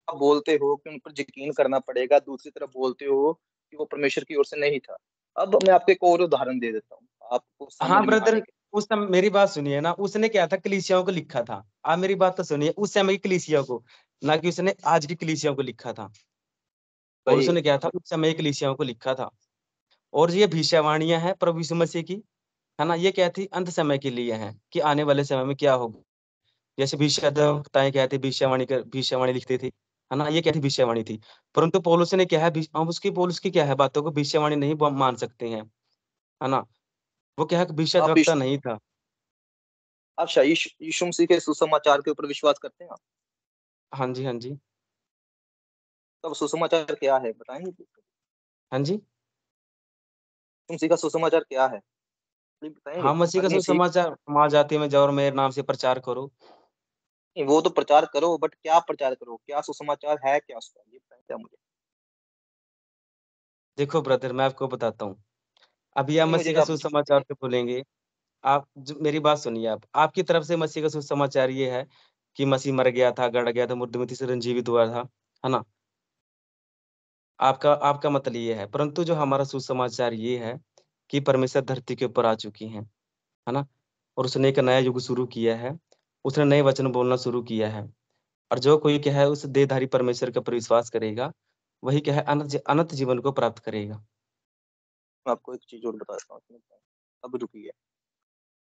Speaker 2: आप बोलते हो कि उन पर यकीन करना पड़ेगा, दूसरी तरफ बोलते हो कि वो परमेश्वर की ओर से नहीं था। अब मैं आपको एक और उदाहरण दे देता हूँ आपको समझ
Speaker 1: हाँ
Speaker 2: में आने
Speaker 1: ब्रदर,
Speaker 2: के।
Speaker 1: उस समय मेरी बात सुनिए ना, उसने क्या था, कलीसियाओं को लिखा था। आप मेरी बात तो सुनिए, उस समय की कलीसिया को, ना कि उसने आज की कलीसियाओं को लिखा था। और
Speaker 2: वही,
Speaker 1: उसने क्या था, उस समय की कलीसियाओं को लिखा था। और ये भविष्यवाणियां हैं प्रभु यीशु मसीह की, है ना, ये क्या थी, अंत समय के लिए है कि आने वाले समय में क्या होगा। जैसे भविष्यद्वक्ताएं क्या थी, भविष्यवाणी लिखती थी, है ना, ये क्या थी, भविष्यवाणी थी। परंतु पौलुस ने क्या है, हम उसकी पौलुस की क्या है बातों को भविष्यवाणी नहीं मान सकते हैं, है ना। वो क्या है,
Speaker 2: आप
Speaker 1: भविष्यद्वक्ता नहीं था।
Speaker 2: आप शायद यीशु मसीह के सुसमाचार के ऊपर विश्वास करते हैं आप?
Speaker 1: हाँ जी, हाँ जी,
Speaker 2: तब सुसमाचार क्या है बताएंगे प्लीज?
Speaker 1: हाँ जी।
Speaker 2: यीशु मसीह का सुसमाचार क्या है, प्लीज बताएंगे?
Speaker 1: हाँ, मसीह का
Speaker 2: आदमी सीख,
Speaker 1: सुसमाचार, समाज जाति में जाओ और मेरे नाम से प्रचार करो।
Speaker 2: नहीं वो तो प्रचार करो, बट क्या प्रचार करो, क्या सुसमाचार है, क्या उसका, ये बताएं मुझे।
Speaker 1: देखो ब्रदर, मैं आपको बताता हूँ। अभी आप
Speaker 2: नहीं मुझे
Speaker 1: मसीह का
Speaker 2: आप
Speaker 1: सुसमाचार तो बोलेंगे। आप मेरी बात सुनिए, आप आपकी तरफ से मसीह का सुसमाचार ये है कि मसीह मर गया था, गड़ गया था, मुर्दे में तीसरे दिन जीवित हुआ था, है ना। आपका आपका मतलब ये है, परंतु जो हमारा सुसमाचार ये है कि परमेश्वर धरती के ऊपर आ चुकी हैं, है ना। और उसने एक नया युग शुरू किया है। उसने नए वचन बोलना शुरू किया है। और जो कोई क्या है उस देहधारी परमेश्वर के ऊपर विश्वास करेगा, वही क्या है, अनंत जीवन को प्राप्त करेगा।
Speaker 2: मैं आपको एक चीज और बताता हूँ इसमें। अब रुकिए,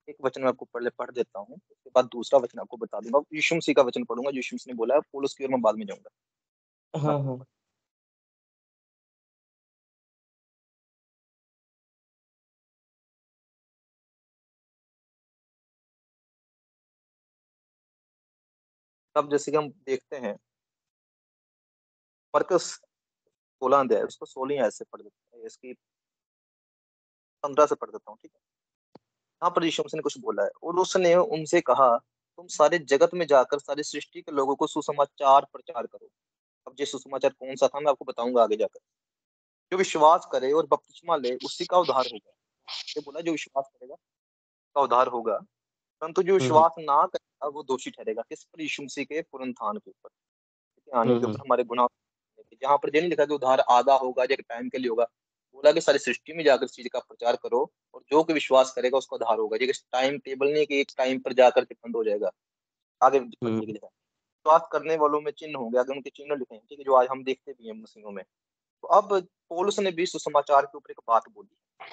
Speaker 2: एक वचन मैं आपको पढ़ देता हूँ, उसके बाद दूसरा वचन आपको बता दूंगा। यीशु मसीह का वचन पढ़ूंगा, यीशु मसीह ने बोला है, पौलुस की ओर मैं बाद में जाऊंगा। मैं
Speaker 1: हाँ
Speaker 2: आपको
Speaker 1: हाँ।
Speaker 2: अब जैसे कि हम देखते हैं, मरकस 16 अध्याय, उसको 16 आयत से पढ़ देते हैं, इसकी 15 से पढ़ देता हूँ, ठीक है। यहाँ पर यीशु मसीह ने कुछ बोला है, और उसने उनसे कहा, तुम सारे जगत में जाकर सारी सृष्टि के लोगों को सुसमाचार प्रचार करो। अब ये सुसमाचार कौन सा था मैं आपको बताऊंगा आगे जाकर। जो विश्वास करे और बपतिस्मा ले उसी का उद्धार होगा। ये बोला जो विश्वास करेगा का उद्धार होगा, परंतु जो
Speaker 1: हम्म।
Speaker 2: विश्वास ना करेगा वो दोषी ठहरेगा। किस पर? यीशु मसीह के पुनरुत्थान के ऊपर, आने के ऊपर,
Speaker 1: हम्म।
Speaker 2: हमारे गुनाह। जहाँ पर ये नहीं लिखा कि उद्धार आधा होगा या एक टाइम के लिए होगा। बोला कि सारी सृष्टि में जाकर इस चीज का प्रचार करो, और जो कि विश्वास करेगा उसका उद्धार होगा। ये टाइम टेबल नहीं है कि एक टाइम पर जाकर के बंद हो जाएगा। आगे
Speaker 1: हम्म।
Speaker 2: पढ़ने के लिए है, विश्वास करने वालों में चिन्ह होंगे, आगे उनके चिन्ह लिखे हैं, ठीक है, जो आज हम देखते भी हैं मसीहों में। तो अब पौलुस ने भी सुसमाचार के ऊपर एक बात बोली।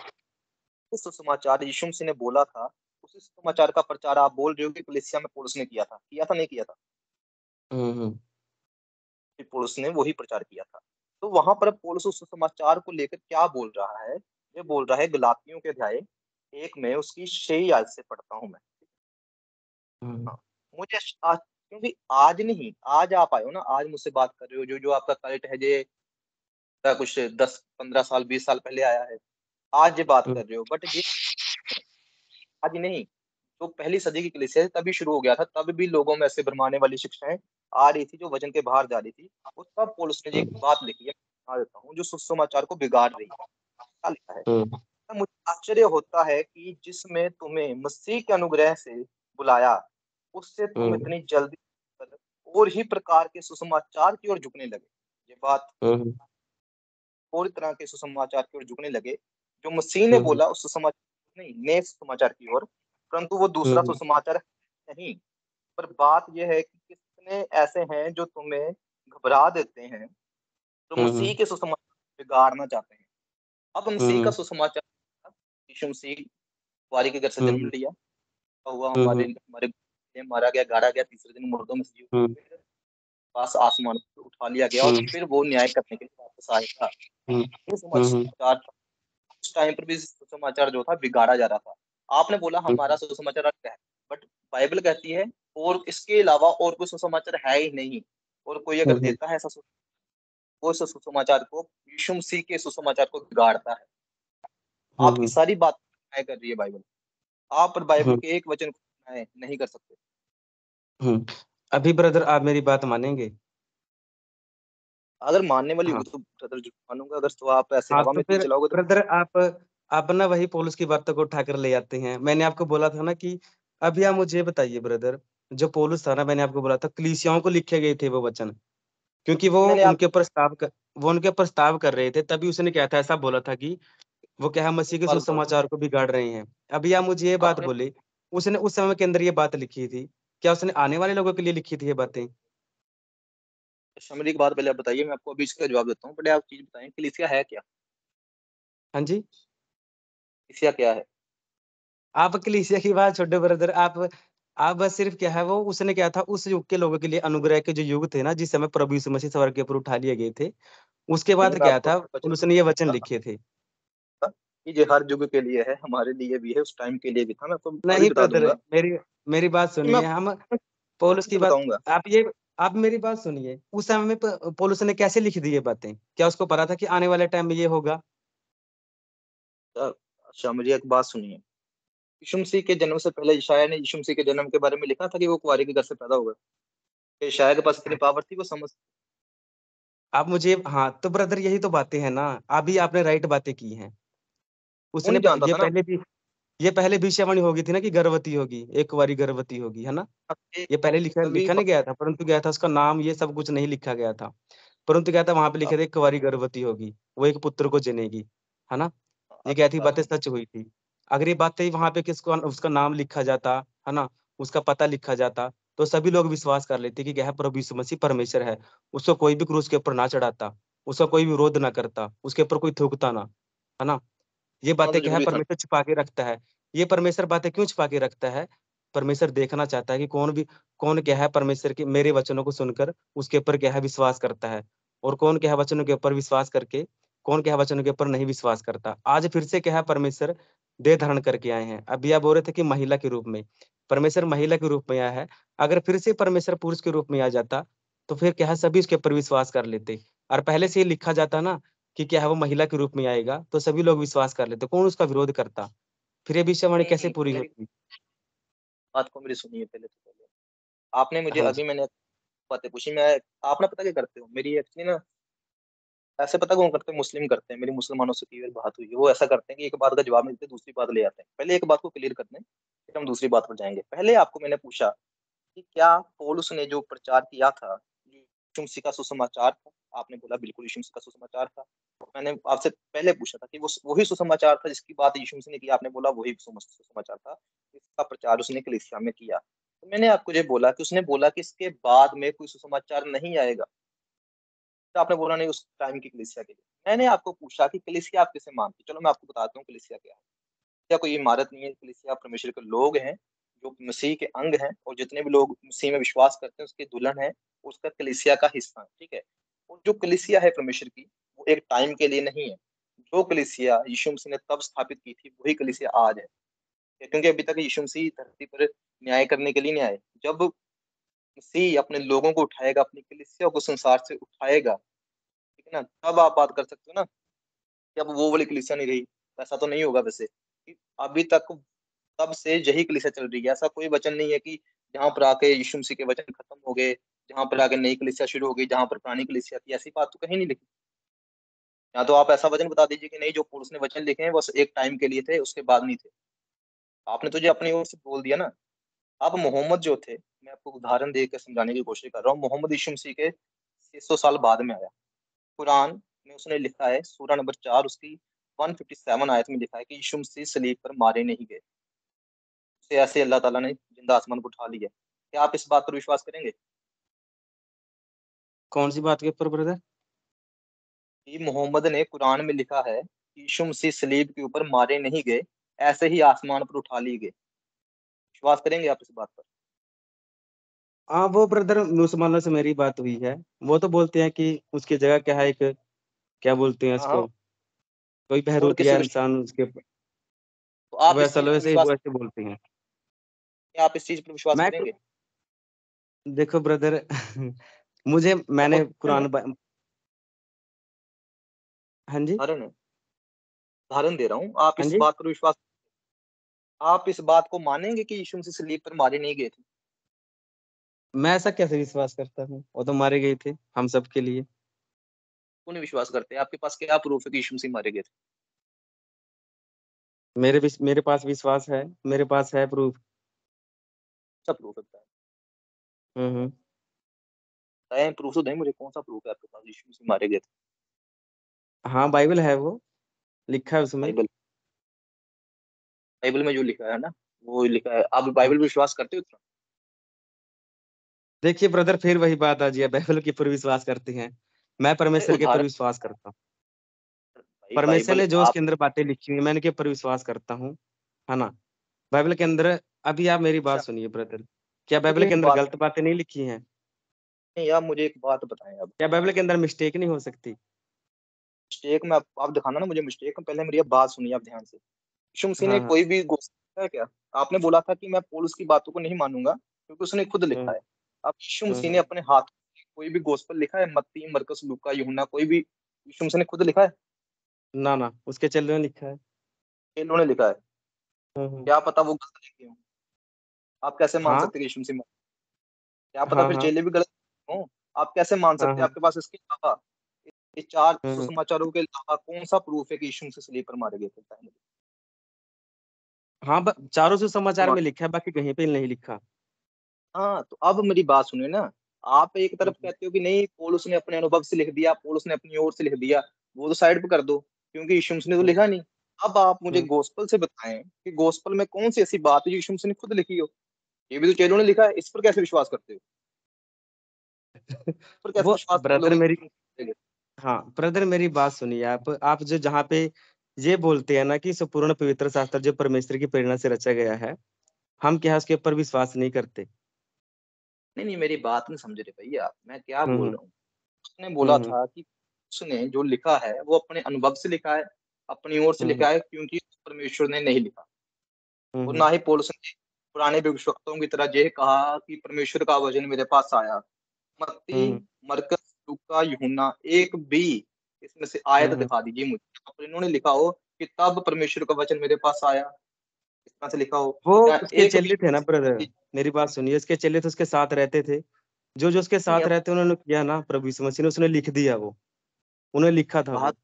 Speaker 2: उस सुसमाचार यीशु मसीह ने बोला था, उसी सुसमाचार का प्रचार आप बोल रहे हो कि कलीसिया में पौलुस ने किया था, नहीं किया था? फिर पौलुस ने वही प्रचार किया था। तो वहां पर पौलुस उस समाचार को लेकर क्या बोल रहा है? ये बोल रहा है गलातियों के अध्याय 1 में उसकी 6 आयत से पढ़ता हूँ मैं। हाँ, मुझे आज, क्योंकि आज नहीं, आज आप आए हो ना, आज मुझसे बात कर रहे हो, जो जो आपका कल्ट है, ये कुछ 10-15 साल 20 साल पहले आया है, आज ये बात कर रहे हो, बट ये आज नहीं, जो पहली सदी की कलीसिया है तभी शुरू हो गया था, तब भी लोगों में ऐसे भरमाने वाली शिक्षाएं आ रही थी जो वचन के बाहर जा रही थी। और तब पौलुस ने ये एक बात लिखी है, बता देता हूँ, जो सुसमाचार को बिगाड़ रही है। क्या लिखा है? तो मुझे आश्चर्य होता है कि जिसमें तुम्हें मसीह के अनुग्रह से बुलाया, उससे तुम इतनी जल्दी और ही प्रकार के सुसमाचार की ओर झुकने लगे। ये बात, और तरह के सुसमाचार की ओर झुकने लगे, जो मसीह ने बोला उस सुसमाचार नहीं, नए सुसमाचार की ओर, परंतु वो दूसरा सुसमाचार नहीं। पर बात यह है कि कितने ऐसे हैं जो तुम्हें घबरा देते हैं, तो मसीह के सुसमाचार को बिगाड़ना चाहते हैं। अब मसीह का सुसमाचार, यीशु मसीह कुंवारी के घर से जन्म लिया, हुआ हमारे हमारे लिए मारा गया, गाड़ा गया, तीसरे दिन मुर्दों में से जी उठा, फिर पास आसमान पर उठा लिया गया, और फिर वो न्याय करने के लिए वापस आएगा। ये समाचार, उस टाइम पर भी सुसमाचार जो था बिगाड़ा जा रहा था। आपने बोला हमारा सुसमाचार अलग है, बट बाइबल कहती है और इसके अलावा और कोई सुसमाचार है ही नहीं। और कोई अगर देता है ऐसा वो इस सुसमाचार को, यीशु मसीह के सुसमाचार को बिगाड़ता है। आपकी सारी बात न्याय कर रही है बाइबल, आप पर बाइबल के एक वचन को न्याय नहीं कर सकते।
Speaker 1: अभी ब्रदर आप मेरी बात मानेंगे?
Speaker 2: अगर मानने वाली
Speaker 1: हाँ।
Speaker 2: होगी तो ब्रदर जरूर मानूंगा, अगर तो आप ऐसे
Speaker 1: हाँ,
Speaker 2: हवा
Speaker 1: तो
Speaker 2: में तीर
Speaker 1: फिर
Speaker 2: चलाओगे तो।
Speaker 1: ब्रदर आप ना वही पौलुस की बातों को उठाकर ले आते हैं। मैंने आपको बोला था ना कि अभी आप मुझे बताइए ब्रदर, जो पौलुस था ना, मैंने आपको बोला था कलीसियाओं को लिखे गए थे वो वचन, क्योंकि
Speaker 2: मैंने आप
Speaker 1: वो उनके प्रस्ताव कर रहे थे, तभी उसने क्या था, ऐसा बोला था कि वो क्या है, मसीह
Speaker 2: एक
Speaker 1: के
Speaker 2: बात बताओ,
Speaker 1: सुसमाचार को बिगाड़ रहे हैं। अभी आप मुझे ये बात
Speaker 2: आपने,
Speaker 1: बोले, उसने उस समय के अंदर ये बात लिखी थी, क्या उसने आने वाले लोगों के लिए लिखी थी ये बातें?
Speaker 2: शमरी की बात पहले आप बताइए, मैं आपको अभी इसका जवाब देता हूँ। पहले आप चीज बताएं, कलीसिया है क्या?
Speaker 1: हाँ जी।
Speaker 2: कलीसिया क्या है?
Speaker 1: आप कलीसिया की बात छोड़ो ब्रदर, आप बस सिर्फ क्या है, वो उसने क्या था, उस युग के लोगों के लिए, अनुग्रह के जो युग थे ना, जिस समय प्रभु यीशु मसीह स्वर्ग के ऊपर उठा लिए गए थे, उसके
Speaker 2: नहीं,
Speaker 1: बाद
Speaker 2: मैं
Speaker 1: क्या
Speaker 2: आपको
Speaker 1: था,
Speaker 2: वचन
Speaker 1: उसने ये वचन
Speaker 2: बताऊंगा
Speaker 1: लिखे थे।
Speaker 2: कि ये हर युग के लिए है, हमारे लिए भी है, उस टाइम के लिए भी था, मैं आपको अभी
Speaker 1: नहीं
Speaker 2: बता
Speaker 1: ब्रदर,
Speaker 2: दूंगा।
Speaker 1: मेरी मेरी बात
Speaker 2: कि मैं
Speaker 1: सुनिए, हम पौलुस की
Speaker 2: आपको
Speaker 1: बात,
Speaker 2: बताऊंगा।
Speaker 1: आप मेरी बात सुनिए, उस समय में पौलुस ने कैसे लिख दी ये बातें? क्या उसको पता था कि आने वाले टाइम में ये होगा?
Speaker 2: अच्छा, मुझे एक बात सुनिए। यीशु मसीह के जन्म से पहले यशायाह ने यीशु मसीह के जन्म के बारे में लिखा था कि वो कुंवारी के घर से पैदा होगा। यशायाह के पास इतनी पावर थी, वो समझ।
Speaker 1: आप मुझे, हाँ, तो ब्रदर यही तो बातें हैं ना, अभी आपने राइट बातें की हैं।
Speaker 2: वो
Speaker 1: उसने
Speaker 2: नहीं जानता था ना।
Speaker 1: ये पहले भविष्यवाणी होगी थी ना कि गर्भवती होगी, एक कुँवारी गर्भवती होगी, है ना?
Speaker 2: ये
Speaker 1: ये पहले लिखा
Speaker 2: कभी
Speaker 1: लिखा नहीं गया था, परंतु गया था उसका नाम, ये सब कुछ नहीं लिखा गया था। परंतु क्या था, वहाँ पे लिखा था एक कुँवारी गर्भवती होगी, वो एक पुत्र को जनेगी, है ना? ये क्या थी,
Speaker 2: बात
Speaker 1: बातें
Speaker 2: सुनिए।
Speaker 1: सच हुई थी। अगर ये बातें वहाँ पे किसको उसका नाम लिखा जाता, है ना? उसका पता लिखा जाता, तो सभी लोग विश्वास कर लेते कि क्या है, प्रभु यीशु मसीह परमेश्वर है। उसको कोई भी क्रूस के ऊपर ना चढ़ाता, उसका कोई विरोध ना करता, उसके ऊपर कोई थूकता ना, है ना? ये
Speaker 2: होना
Speaker 1: बातें
Speaker 2: तो
Speaker 1: क्या है,
Speaker 2: जरूरी था।
Speaker 1: परमेश्वर छिपा के रखता है। ये परमेश्वर बातें क्यों छिपा के रखता है? परमेश्वर देखना चाहता है कि कौन क्या है, परमेश्वर के मेरे वचनों को सुनकर उसके ऊपर क्या है, विश्वास करता है, और कौन क्या है, वचनों के ऊपर विश्वास करके कौन क्या है, वचनों के ऊपर नहीं विश्वास करता। आज फिर से क्या है, परमेश्वर देह धारण करके आए हैं। अभी आप बोल रहे थे कि महिला के रूप में, परमेश्वर महिला के रूप में आया है। अगर फिर से परमेश्वर पुरुष के रूप में आ जाता, तो फिर क्या है, सभी उसके ऊपर विश्वास कर लेते, और पहले से ही लिखा जाता ना कि क्या है, वो महिला के रूप में आएगा, तो सभी लोग विश्वास कर लेते, कौन उसका विरोध करता? फिर ये भविष्यवाणी कैसे
Speaker 2: नहीं,
Speaker 1: पूरी
Speaker 2: मेरी
Speaker 1: होती?
Speaker 2: बात को मेरी सुनिए पहले तो पहले। आपने मुझे
Speaker 1: हाँ
Speaker 2: अभी
Speaker 1: जी।
Speaker 2: मैंने बातें पूछी, मैं, आप ना पता क्या करते हो, मेरी एक्चुअली ना, ऐसे पता कौन करते हैं, मुस्लिम करते हैं। मेरी मुसलमानों से कई बार बात हुई है, वो ऐसा करते हैं कि एक बात का जवाब नहीं देते, दूसरी बात ले आते हैं। पहले एक बात को क्लियर करते हैं, फिर हम दूसरी बात पर जाएंगे। पहले आपको मैंने पूछा कि क्या पौलुस ने जो प्रचार किया था, यीशु मसीह का सुसमाचार था? आपने बोला बिल्कुल यीशु मसीह का सुसमाचार था। मैंने आपसे पहले पूछा था कि वो वही सुसमाचार था जिसकी बात यीशु मसीह ने की, आपने बोला वही सुसमाचार था, इसका प्रचार उसने कलीसिया में किया। तो मैंने आपको ये बोला कि उसने बोला कि इसके बाद में कोई सुसमाचार नहीं आएगा। तो आपने बोला नहीं, उस टाइम की कलीसिया के लिए। मैंने आपको पूछा कि कलीसिया आप किसे मानते हो? चलो मैं आपको बताता हूँ कलीसिया क्या है। कलीसिया कोई इमारत नहीं है, कलीसिया परमेश्वर के लोग हैं, जो मसीह के अंग हैं और जितने भी लोग मसीह में विश्वास करते हैं उसके दुल्हन है, उसका कलीसिया का हिस्सा है, ठीक है। और जो कलीसिया है परमेश्वर की, वो एक टाइम के लिए नहीं है। जो कलीसिया यीशु मसीह ने तब स्थापित की थी वही कलीसिया आज है। क्योंकि अभी तक यीशु मसीह धरती पर न्याय करने के लिए नहीं आए। जब मसीह अपने लोगों को उठाएगा, अपनी कलीसिया को संसार से उठाएगा, ठीक है ना, तब आप बात कर सकते हो ना कि अब वो वाली कलीसिया नहीं रही। ऐसा तो नहीं होगा वैसे, कि अभी तक तब से यही कलीसिया चल रही है। ऐसा कोई वचन नहीं है कि जहाँ पर आके यीशु मसीह के वचन खत्म हो गए, जहाँ पर आके नई कलीसिया शुरू हो गई, जहाँ पर पुरानी कलीसिया थी। ऐसी बात तो कहीं नहीं लिखी। या तो आप ऐसा वचन बता दीजिए कि नहीं, जो पौलुस ने वचन लिखे हैं बस एक टाइम के लिए थे, उसके बाद नहीं थे। आपने तो जो अपनी ओर से बोल दिया ना। अब मोहम्मद जो थे, मैं आपको उदाहरण देकर समझाने की कोशिश कर रहा हूँ। मोहम्मद यीशु मसीह के 600 साल बाद में आया। कुरान में उसने लिखा है, सूरा नंबर 4 उसकी 157 आयत में लिखा है कि यीशु मसीह सलीब पर मारे नहीं गए, उसे ऐसे अल्लाह ताला ने जिंदा आसमान को उठा लिया। क्या आप इस बात पर विश्वास करेंगे
Speaker 1: कौन सी बात के ऊपर ब्रदर?
Speaker 2: कि मोहम्मद ने कुरान में लिखा है कि यीशु मसीह सलीब के ऊपर मारे नहीं गए, ऐसे ही आसमान पर उठा लिए गए? विश्वास करेंगे आप इस बात पर?
Speaker 1: हाँ, वो ब्रदर मुसलमानों से मेरी बात हुई है। वो तो बोलते हैं कि उसकी जगह क्या है, एक क्या बोलते हैं
Speaker 2: हाँ हाँ।
Speaker 1: इसको, कोई
Speaker 2: और
Speaker 1: बहरूपिया
Speaker 2: किसी विश्वास,
Speaker 1: इंसान उसके
Speaker 2: तो आप इस
Speaker 1: वैसा
Speaker 2: चीज पर
Speaker 1: वैसे
Speaker 2: विश्वास,
Speaker 1: वैसे बोलते हैं।
Speaker 2: क्या आप इस चीज पर विश्वास
Speaker 1: मैं
Speaker 2: करेंगे?
Speaker 1: देखो ब्रदर मुझे
Speaker 2: मैं तो
Speaker 1: मैंने
Speaker 2: उदाहरण है,
Speaker 1: हाँ जी,
Speaker 2: उदाहरण है, उदाहरण दे रहा हूँ। आप
Speaker 1: हाँ
Speaker 2: इस
Speaker 1: जी।
Speaker 2: बात पर विश्वास, आप इस बात को मानेंगे कि यीशु मसीह सलीब पर मारे नहीं गए थे?
Speaker 1: मैं ऐसा कैसे विश्वास करता हूँ, वो तो मारे गए थे हम सब के लिए।
Speaker 2: क्यों नहीं विश्वास करते? आपके पास क्या प्रूफ है कि यीशु मसीह मारे गए थे?
Speaker 1: मेरे पास विश्वास है, मेरे पास है प्रूफ।
Speaker 2: सब प्रूफ है, बताएं।
Speaker 1: हम्म।
Speaker 2: बताएं, प्रूफ तो दें मुझे, कौन सा प्रूफ है आपके पास यीशु मसीह मारे गए थे?
Speaker 1: हाँ, बाइबल है, वो लिखा है उसमें।
Speaker 2: बाइबल, बाइबल में जो लिखा है ना, वो लिखा है। आप
Speaker 1: हाँ।
Speaker 2: बाइबल पर विश्वास करते हो इतना?
Speaker 1: देखिए ब्रदर, फिर वही बात आ जाए, बाइबल के ऊपर विश्वास करते हैं। मैं
Speaker 2: अरे
Speaker 1: परमेश्वर के ऊपर
Speaker 2: उदाहरण,
Speaker 1: विश्वास करता हूँ।
Speaker 2: भाई
Speaker 1: परमेश्वर
Speaker 2: बाइबल
Speaker 1: ने जो
Speaker 2: आप,
Speaker 1: उसके अंदर बातें लिखी हुई, मैं उनके ऊपर विश्वास करता हूँ, है ना। बाइबल के अंदर, अभी आप मेरी बात
Speaker 2: अच्छा,
Speaker 1: सुनिए ब्रदर, क्या
Speaker 2: मुझे
Speaker 1: बाइबल के
Speaker 2: एक
Speaker 1: अंदर
Speaker 2: बात,
Speaker 1: गलत बातें नहीं लिखी हैं?
Speaker 2: नहीं आप मुझे एक बात बताएं अब।
Speaker 1: क्या बाइबल के अंदर मिस्टेक नहीं हो सकती?
Speaker 2: मिस्टेक में आप दिखाना ना मुझे मिस्टेक में, पहले मेरी अब बात सुनिए आप ध्यान से। यीशु मसीह ने
Speaker 1: हाँ, हाँ।
Speaker 2: कोई भी गोस्पेल है क्या? आपने बोला था कि मैं पौलुस की बातों को नहीं मानूंगा क्योंकि उसने खुद लिखा
Speaker 1: हम्म,
Speaker 2: है। अब यीशु मसीह ने
Speaker 1: हम्म।
Speaker 2: अपने हाथ से कोई भी गोस्पेल लिखा है? मत्ती, मरकुस, लूका, यूहन्ना, कोई भी यीशु मसीह ने खुद लिखा है?
Speaker 1: ना ना, उसके चेलों ने लिखा है।
Speaker 2: इन्होंने लिखा है।
Speaker 1: हम्म।
Speaker 2: क्या पता वो गलत लिखे हों? आप कैसे मान
Speaker 1: हाँ,
Speaker 2: सकते हैं कि यीशु मसीह क्या पता
Speaker 1: हाँ,
Speaker 2: फिर
Speaker 1: हाँ,
Speaker 2: चेले भी गलत हों? आप कैसे मान
Speaker 1: हाँ,
Speaker 2: सकते हैं?
Speaker 1: हाँ।
Speaker 2: आपके पास इसके अलावा, ये चार
Speaker 1: हम्म।
Speaker 2: सुसमाचारों के अलावा कौन सा प्रूफ है कि यीशु मसीह सलीब पर मारे गए थे? बताएं
Speaker 1: हाँ, चारों सुसमाचार
Speaker 2: मुझे।
Speaker 1: में लिखा है, बाकी कहीं पे नहीं लिखा।
Speaker 2: हाँ, तो अब मेरी बात सुनिए ना। आप एक तरफ
Speaker 1: हम्म,
Speaker 2: कहते हो कि नहीं, पौलुस ने अपने अनुभव से लिख दिया, पौलुस ने अपनी ओर से लिख दिया, वो तो साइड पे कर दो क्योंकि यीशु मसीह ने तो
Speaker 1: हम्म,
Speaker 2: लिखा नहीं। अब आप मुझे
Speaker 1: हम्म।
Speaker 2: गॉस्पेल से बताएं कि गॉस्पेल में कौन सी ऐसी बात है जो यीशु मसीह ने खुद लिखी हो? ये भी तो चेलों ने लिखा है, इस पर कैसे विश्वास करते हो? इस पर कैसे
Speaker 1: वो
Speaker 2: विश्वास कर
Speaker 1: ब्रदर
Speaker 2: लोगे कि
Speaker 1: मेरी
Speaker 2: यीशु मसीह लिखेगा?
Speaker 1: हाँ ब्रदर, मेरी बात सुनिए। आप जो जहाँ पे ये बोलते हैं ना कि संपूर्ण पवित्र शास्त्र जो परमेश्वर की प्रेरणा से रचा गया है, हम क्या उसके ऊपर विश्वास नहीं करते?
Speaker 2: नहीं नहीं, मेरी बात नहीं समझ रहे भैया, मैं क्या बोल
Speaker 1: हम्म,
Speaker 2: रहा हूँ। उसने बोला
Speaker 1: हम्म,
Speaker 2: था कि उसने जो लिखा है वो अपने अनुभव से लिखा है, अपनी ओर से
Speaker 1: हम्म,
Speaker 2: लिखा है, क्योंकि परमेश्वर ने नहीं लिखा। और
Speaker 1: हम्म,
Speaker 2: ना ही पौलुस ने पुराने भविष्यवक्ताओं की तरह यह कहा कि परमेश्वर का वचन मेरे पास आया। मत्ती,
Speaker 1: हम्म,
Speaker 2: मरकस, लूका, यूहन्ना एक भी इसमें से आयत
Speaker 1: हम्म।
Speaker 2: दिखा दीजिए मुझे जहाँ पर इन्होंने लिखा हो कि तब परमेश्वर का वचन मेरे पास आया, इस तरह से लिखा हो।
Speaker 1: वो
Speaker 2: या
Speaker 1: उसके
Speaker 2: एक भी,
Speaker 1: चेले थे ना ब्रदर, मेरी बात सुनिए, उसके चेले तो उसके साथ रहते थे। जो जो उसके
Speaker 2: नहीं
Speaker 1: साथ
Speaker 2: अब
Speaker 1: रहते उन्होंने किया ना, प्रभु यीशु मसीह ने उसने लिख दिया वो, उन्होंने लिखा था
Speaker 2: बात,
Speaker 1: वो।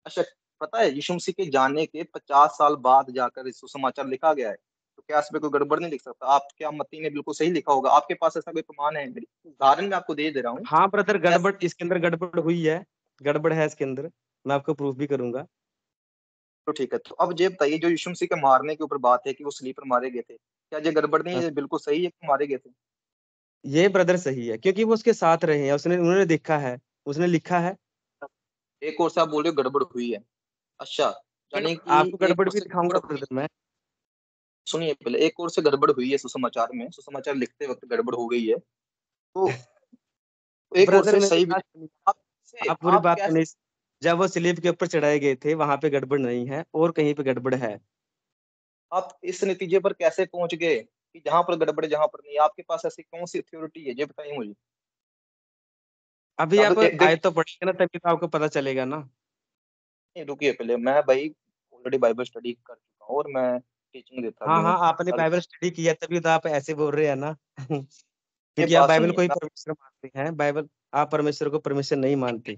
Speaker 2: अच्छा, पता है यीशु मसीह के जाने के 50 साल बाद जाकर इस सुसमाचार लिखा गया है, तो क्या इसमें कोई गड़बड़ नहीं लिख सकता? आप क्या मत्ती ने बिल्कुल सही लिखा होगा? आपके पास ऐसा कोई प्रमाण है? मेरी उदाहरण मैं आपको दे दे रहा हूँ।
Speaker 1: हाँ ब्रदर,
Speaker 2: कैसे,
Speaker 1: गड़बड़ इसके अंदर गड़बड़ हुई है, गड़बड़ है इसके अंदर, मैं आपको प्रूफ भी करूंगा।
Speaker 2: तो ठीक है, तो अब ये बताइए, जो यीशु मसीह के मारने के ऊपर बात है कि वो सलीब पर मारे गए थे, क्या ये गड़बड़ नहीं है?
Speaker 1: हाँ,
Speaker 2: ये बिल्कुल सही है कि मारे गए थे?
Speaker 1: ये ब्रदर सही है, क्योंकि वो उसके साथ रहे हैं, उसने उन्होंने देखा है, उसने लिखा है।
Speaker 2: एक और से आप बोल रहे हो गड़बड़ हुई है। अच्छा, यानी कि
Speaker 1: आपको
Speaker 2: एक
Speaker 1: गड़बड़
Speaker 2: और
Speaker 1: भी
Speaker 2: से
Speaker 1: दिखाऊंगा
Speaker 2: गड़बड़ हुई
Speaker 1: ब्रदर मैं।
Speaker 2: सुनिए पहले, एक और से गड़बड़ हुई है सुसमाचार में, सुसमाचार लिखते वक्त गड़बड़ हो गई है, तो एक और
Speaker 1: ब्रदर
Speaker 2: से
Speaker 1: मेरी
Speaker 2: सही भी।
Speaker 1: बात सुनिए, आप पूरी
Speaker 2: आप
Speaker 1: बात
Speaker 2: कैसे,
Speaker 1: सुनिए। जब वो स्लीप के ऊपर चढ़ाए गए थे वहां पे गड़बड़ नहीं है, और कहीं पे गड़बड़ है।
Speaker 2: आप इस नतीजे पर कैसे पहुंच गए कि जहां पर गड़बड़ जहां पर नहीं? आपके पास ऐसी कौन सी अथॉरिटी है, ये बताइए मुझे।
Speaker 1: अभी
Speaker 2: अब
Speaker 1: आप आए
Speaker 2: देखिए,
Speaker 1: तो पढ़ेंगे ना, तभी तो आपको पता चलेगा ना।
Speaker 2: रुकिए पहले, मैं भाई ऑलरेडी बाइबल स्टडी कर चुका हूँ और मैं टीचिंग देता भी
Speaker 1: हाँ
Speaker 2: हूँ
Speaker 1: हाँ, आपने
Speaker 2: साल।
Speaker 1: बाइबल स्टडी किया तभी तो आप ऐसे बोल रहे हैं ना।
Speaker 2: ये
Speaker 1: क्योंकि आप
Speaker 2: बात
Speaker 1: बाइबल
Speaker 2: सुनिए,
Speaker 1: को ही परमेश्वर मानते हैं, बाइबल, आप परमेश्वर को परमेश्वर नहीं मानते।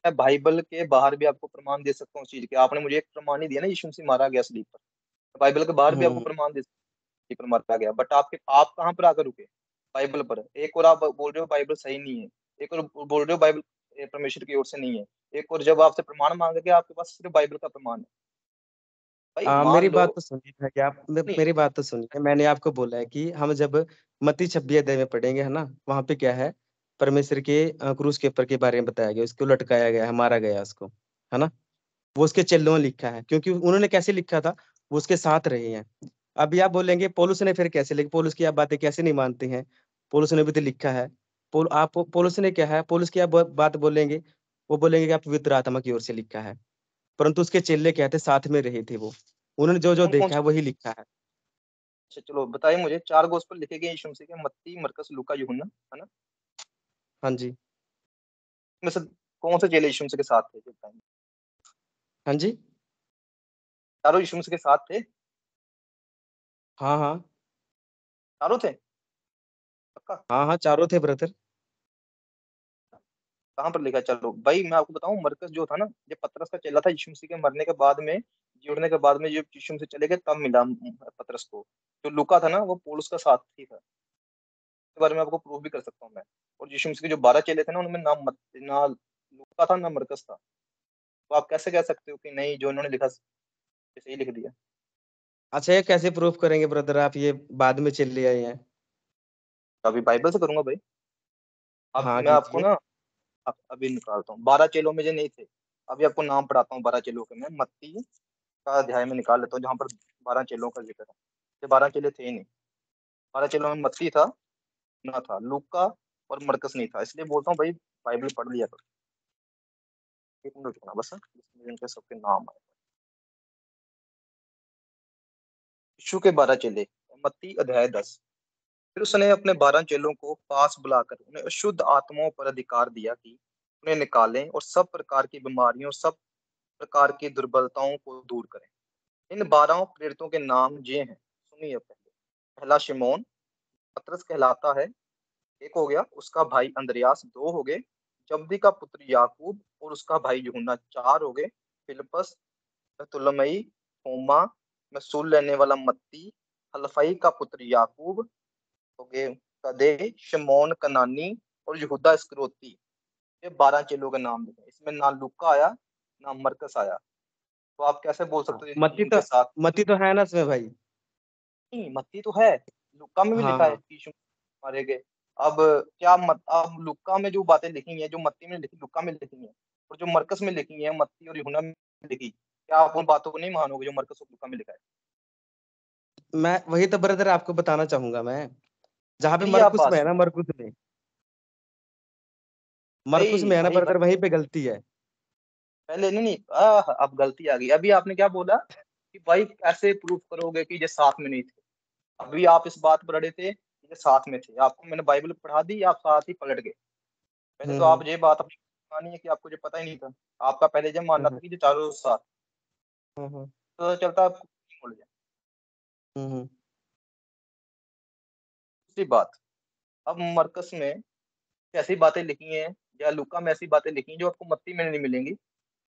Speaker 2: मैं बाइबल के बाहर भी आपको प्रमाण दे सकता हूँ उस चीज के। आपने मुझे एक प्रमाण ही दिया ना, यीशु मसीह मारा गया सलीब पर। बाइबल के बाहर भी आपको
Speaker 1: हम्म।
Speaker 2: प्रमाण दे सकता हूँ कि पर मारा गया, बट आप कहाँ पर आकर रुके? बाइबल पर। एक और आप बोल रहे हो बाइबल सही नहीं है, एक और बोल रहे हो बाइबल परमेश्वर की ओर से नहीं है, एक और जब आपसे प्रमाण मांगे आपके पास सिर्फ बाइबल का प्रमाण है। भाई मान
Speaker 1: मेरी
Speaker 2: लो,
Speaker 1: बात तो सुनिए भाई, आप
Speaker 2: नहीं,
Speaker 1: मेरी बात तो सुनिए। मैंने आपको बोला है कि हम जब मत्ती 26 अध्याय में पढ़ेंगे, है ना, वहां पे क्या है, परमेश्वर के क्रूस के ऊपर के बारे में बताया गया, उसको लटकाया गया है, मारा गया उसको, है ना। वो उसके चेलों ने लिखा है, क्योंकि उन्होंने कैसे लिखा था, वो उसके साथ रहे हैं। अभी आप बोलेंगे पौलुस ने फिर कैसे लिखा, पौलुस की आप बातें कैसे नहीं मानते हैं, पौलुस ने भी तो लिखा है। पौलुस ने क्या है, पौलुस की आप बात बोलेंगे, वो बोलेंगे कि आप पवित्र आत्मा की ओर से लिखा है। परंतु उसके चेले क्या थे, साथ में रहे थे वो, उन्होंने जो जो
Speaker 2: कौन कौन
Speaker 1: देखा
Speaker 2: से?
Speaker 1: है वही लिखा है।
Speaker 2: अच्छा चलो बताइए मुझे, चार गोस्पेल लिखे गए यीशु मसीह के, मत्ती, मरकुस, लूका, यूहन्ना, है ना?
Speaker 1: हाँ जी।
Speaker 2: में से कौन से चेले यीशु मसीह के साथ थे, ये बताइए।
Speaker 1: हाँ जी।
Speaker 2: चारों यीशु मसीह के साथ थे?
Speaker 1: हाँ हाँ।
Speaker 2: चारों थे? पक्का?
Speaker 1: हाँ हाँ, चारों थे ब्रदर।
Speaker 2: कहाँ पर लिखा है? चलो भाई मैं आपको बताऊं, मरकस जो था ना, ये पतरस का चेला था यीशु मसीह के मरने के बाद में, जुड़ने के बाद में, जब यीशु मसीह चले गए तब मिला पतरस को। जो लूका था ना, वो पौलुस का साथी था। इसके बारे में आपको प्रूव भी कर सकता हूँ मैं। और यीशु मसीह के जो 12 चेले थे ना, उनमें ना लूका था ना मरकस था। तो आप कैसे कह सकते हो कि नहीं, जो उन्होंने लिखा सही लिख दिया?
Speaker 1: अच्छा, ये कैसे प्रूफ करेंगे ब्रदर, आप ये बाद में चले आए हैं।
Speaker 2: अभी बाइबल से करूंगा भाई। अब
Speaker 1: हाँ
Speaker 2: मैं आपको
Speaker 1: कीजिए।
Speaker 2: ना, अभी निकालता हूँ 12 चेलों में जो नहीं थे। अभी आपको नाम पढ़ाता हूँ 12 चेलों के। मैं मत्ती का अध्याय में निकाल लेता हूँ जहाँ पर 12 चेलों का जिक्र है। ये 12 चेले थे ही नहीं। 12 चेलों में मत्ती था, ना था लूका, और मरकस नहीं था। इसलिए बोलता हूँ भाई, बाइबल पढ़ लिया करो। एक मिनट रुकना बस, जिसमें इनके सबके नाम आए। यीशु के 12 चेले, मत्ती अध्याय 10। फिर उसने अपने 12 चेलों को पास बुलाकर उन्हें अशुद्ध आत्माओं पर अधिकार दिया कि उन्हें निकालें और सब प्रकार की बीमारियों, सब प्रकार की दुर्बलताओं को दूर करें। इन 12 प्रेरितों के नाम ये हैं, सुनिए पहले। पहला शिमोन, पतरस कहलाता है, एक हो गया। उसका भाई अंद्रयास, दो हो गए। जब्दी का पुत्र याकूब और उसका भाई यूहन्ना, चार हो गए। फिलिपस, बरतुलमई, थोमा, मसूल लेने वाला मत्ती, हलफई का पुत्र याकूब हो गए, तदे, शमौन कनानी, और यहूदा इस्करियोती। ये 12 चेलों के नाम लिखे। इसमें ना लूका आया, ना मरकस आया। तो आप कैसे बोल सकते हो
Speaker 1: मत्ती
Speaker 2: इनके
Speaker 1: तो,
Speaker 2: साथ?
Speaker 1: मत्ती तो है ना इसमें भाई।
Speaker 2: नहीं, मत्ती तो है। लुक्का में भी
Speaker 1: हाँ
Speaker 2: लिखा है
Speaker 1: हाँ।
Speaker 2: कि यीशु मारे गए। अब क्या अब लुक्का में जो बातें लिखी हैं, जो मत्ती में लिखी, लुक्का में लिखी हैं, और जो मरकस में लिखी हैं, मत्ती और यूहन्ना में लिखी, क्या आप उन बातों को नहीं मानोगे जो मरकस और लुक्का में लिखा है?
Speaker 1: मैं वही तो ब्रदर आपको बताना चाहूंगा मैं, जहाँ पे
Speaker 2: मेरी आप
Speaker 1: मरकुस
Speaker 2: बात
Speaker 1: में है ना,
Speaker 2: सुनो
Speaker 1: मरकुस में, मरकुस
Speaker 2: भाई,
Speaker 1: में है ना
Speaker 2: भाई भाई।
Speaker 1: ब्रदर, वहीं पे गलती है।
Speaker 2: पहले नहीं नहीं, अब गलती आ गई। अभी आपने क्या बोला कि भाई कैसे प्रूफ करोगे कि ये साथ में नहीं थे? अभी आप इस बात पर अड़े थे कि ये साथ में थे। आपको मैंने बाइबल पढ़ा दी, आप साथ ही पलट गए। पहले तो
Speaker 1: हम्म
Speaker 2: आप ये बात अपनी मानी है कि आपको जो पता ही नहीं था। आपका पहले जब मानना था
Speaker 1: हम्म
Speaker 2: कि जो चारों साथ,
Speaker 1: हम्म
Speaker 2: तो चलता आपको बोल जाए।
Speaker 1: हम्म
Speaker 2: दूसरी बात, अब मरकस में ऐसी बातें लिखी हैं, या लूका में ऐसी बातें लिखी हैं जो आपको मत्ती में नहीं मिलेंगी,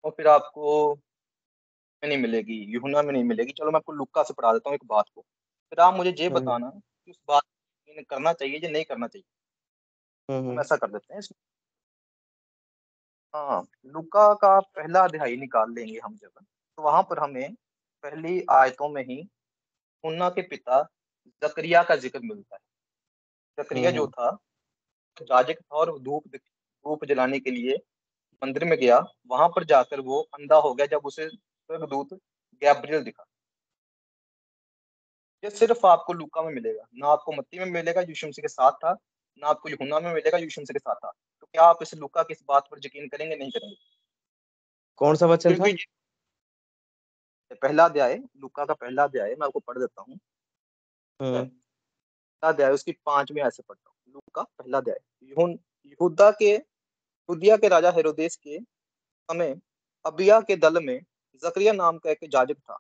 Speaker 2: और फिर आपको में नहीं मिलेगी, यूहन्ना में नहीं मिलेगी। चलो मैं आपको लूका से पढ़ा देता हूँ एक बात को, फिर आप मुझे ये
Speaker 1: हम्म
Speaker 2: बताना कि उस बात को यकीन करना चाहिए या नहीं करना चाहिए। हम
Speaker 1: हम्म
Speaker 2: ऐसा कर देते हैं इसमें। हाँ, लूका का पहला अध्याय निकाल लेंगे हम जब, तो वहां पर हमें पहली आयतों में ही हुन्ना के पिता जकरिया का जिक्र मिलता है। जकरिया जो
Speaker 1: हम्म
Speaker 2: था, याजक था, और धूप धूप जलाने के लिए मंदिर में गया। वहां पर जाकर वो अंधा हो गया जब उसे स्वर्गदूत गैब्रियल दिखा। ये सिर्फ आपको लूका में मिलेगा, ना आपको मत्ती में मिलेगा, यीशु मसीह के साथ था, ना आपको यूहन्ना में मिलेगा, यीशु मसीह के साथ था। तो क्या आप इस लूका की इस बात पर यकीन करेंगे? नहीं करेंगे?
Speaker 1: कौन सा वचन था?
Speaker 2: क्योंकि ये पहला अध्याय, लूका का पहला अध्याय, मैं आपको पढ़ देता हूँ।
Speaker 1: हम्म।
Speaker 2: पहला अध्याय उसकी 5वीं आयत से पढ़ता हूँ। लूका पहला अध्याय। यहूदिया के राजा हेरोदेस के समय अबिय्याह के दल में जकरिया नाम का एक याजक था।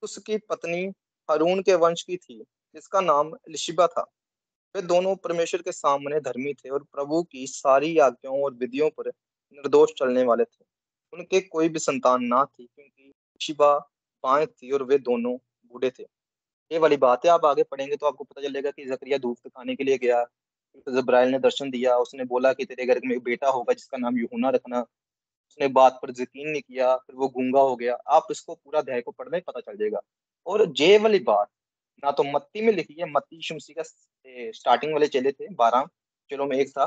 Speaker 2: उसकी पत्नी हारून के वंश की थी, जिसका नाम एलीशिबा था। वे दोनों परमेश्वर के सामने धर्मी थे और प्रभु की सारी आज्ञाओं और विधियों पर निर्दोष चलने वाले थे। उनके कोई भी संतान ना थी, क्योंकि एलीशिबा बांझ थी और वे दोनों बूढ़े थे। ये वाली बात है, आप आगे पढ़ेंगे तो आपको पता चलेगा कि जकरिया धूप दिखाने के लिए गया, तो जब्राइल ने दर्शन दिया, उसने बोला कि तेरे घर में एक बेटा होगा जिसका नाम यूहन्ना रखना। उसने बात पर यकीन नहीं किया, फिर वो गूंगा हो गया। आप इसको पूरा अध्याय को पढ़ने पता चल जाएगा। और ये वाली बात ना तो मत्ती में लिखी है, मत्ती यीशु मसीह का स्टार्टिंग वाले चेले थे, 12 चेलों में एक था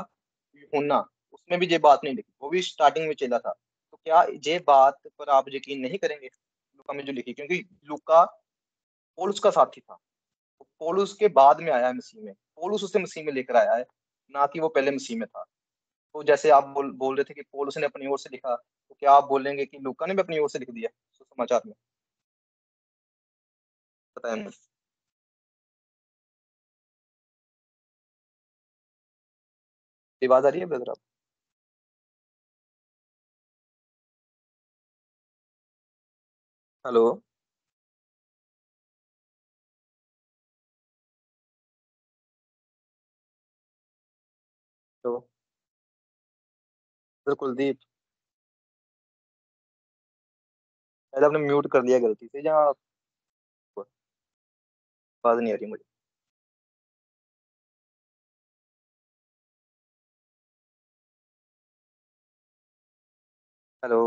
Speaker 2: यूहन्ना, उसमें भी ये बात नहीं लिखी, वो भी स्टार्टिंग में चेला था। तो क्या ये बात पर आप यकीन नहीं करेंगे लूका में जो लिखी? क्योंकि लूका पौलुस का साथी था, तो पौलुस के बाद में आया है मसीह में, पौलुस उसे मसीह में लेकर आया है, ना कि वो पहले मसीह में था। तो जैसे आप बोल रहे थे कि पौलुस ने अपनी ओर से लिखा, तो क्या आप बोलेंगे कि लूका ने भी अपनी ओर से लिख दिया सुसमाचार में? बताया मुझे। आवाज आ रही है ब्रदर आप? हेलो। तो सर कुलदीप, पहले आपने म्यूट कर लिया गलती से, जहाँ आवाज नहीं आ रही मुझे। हेलो।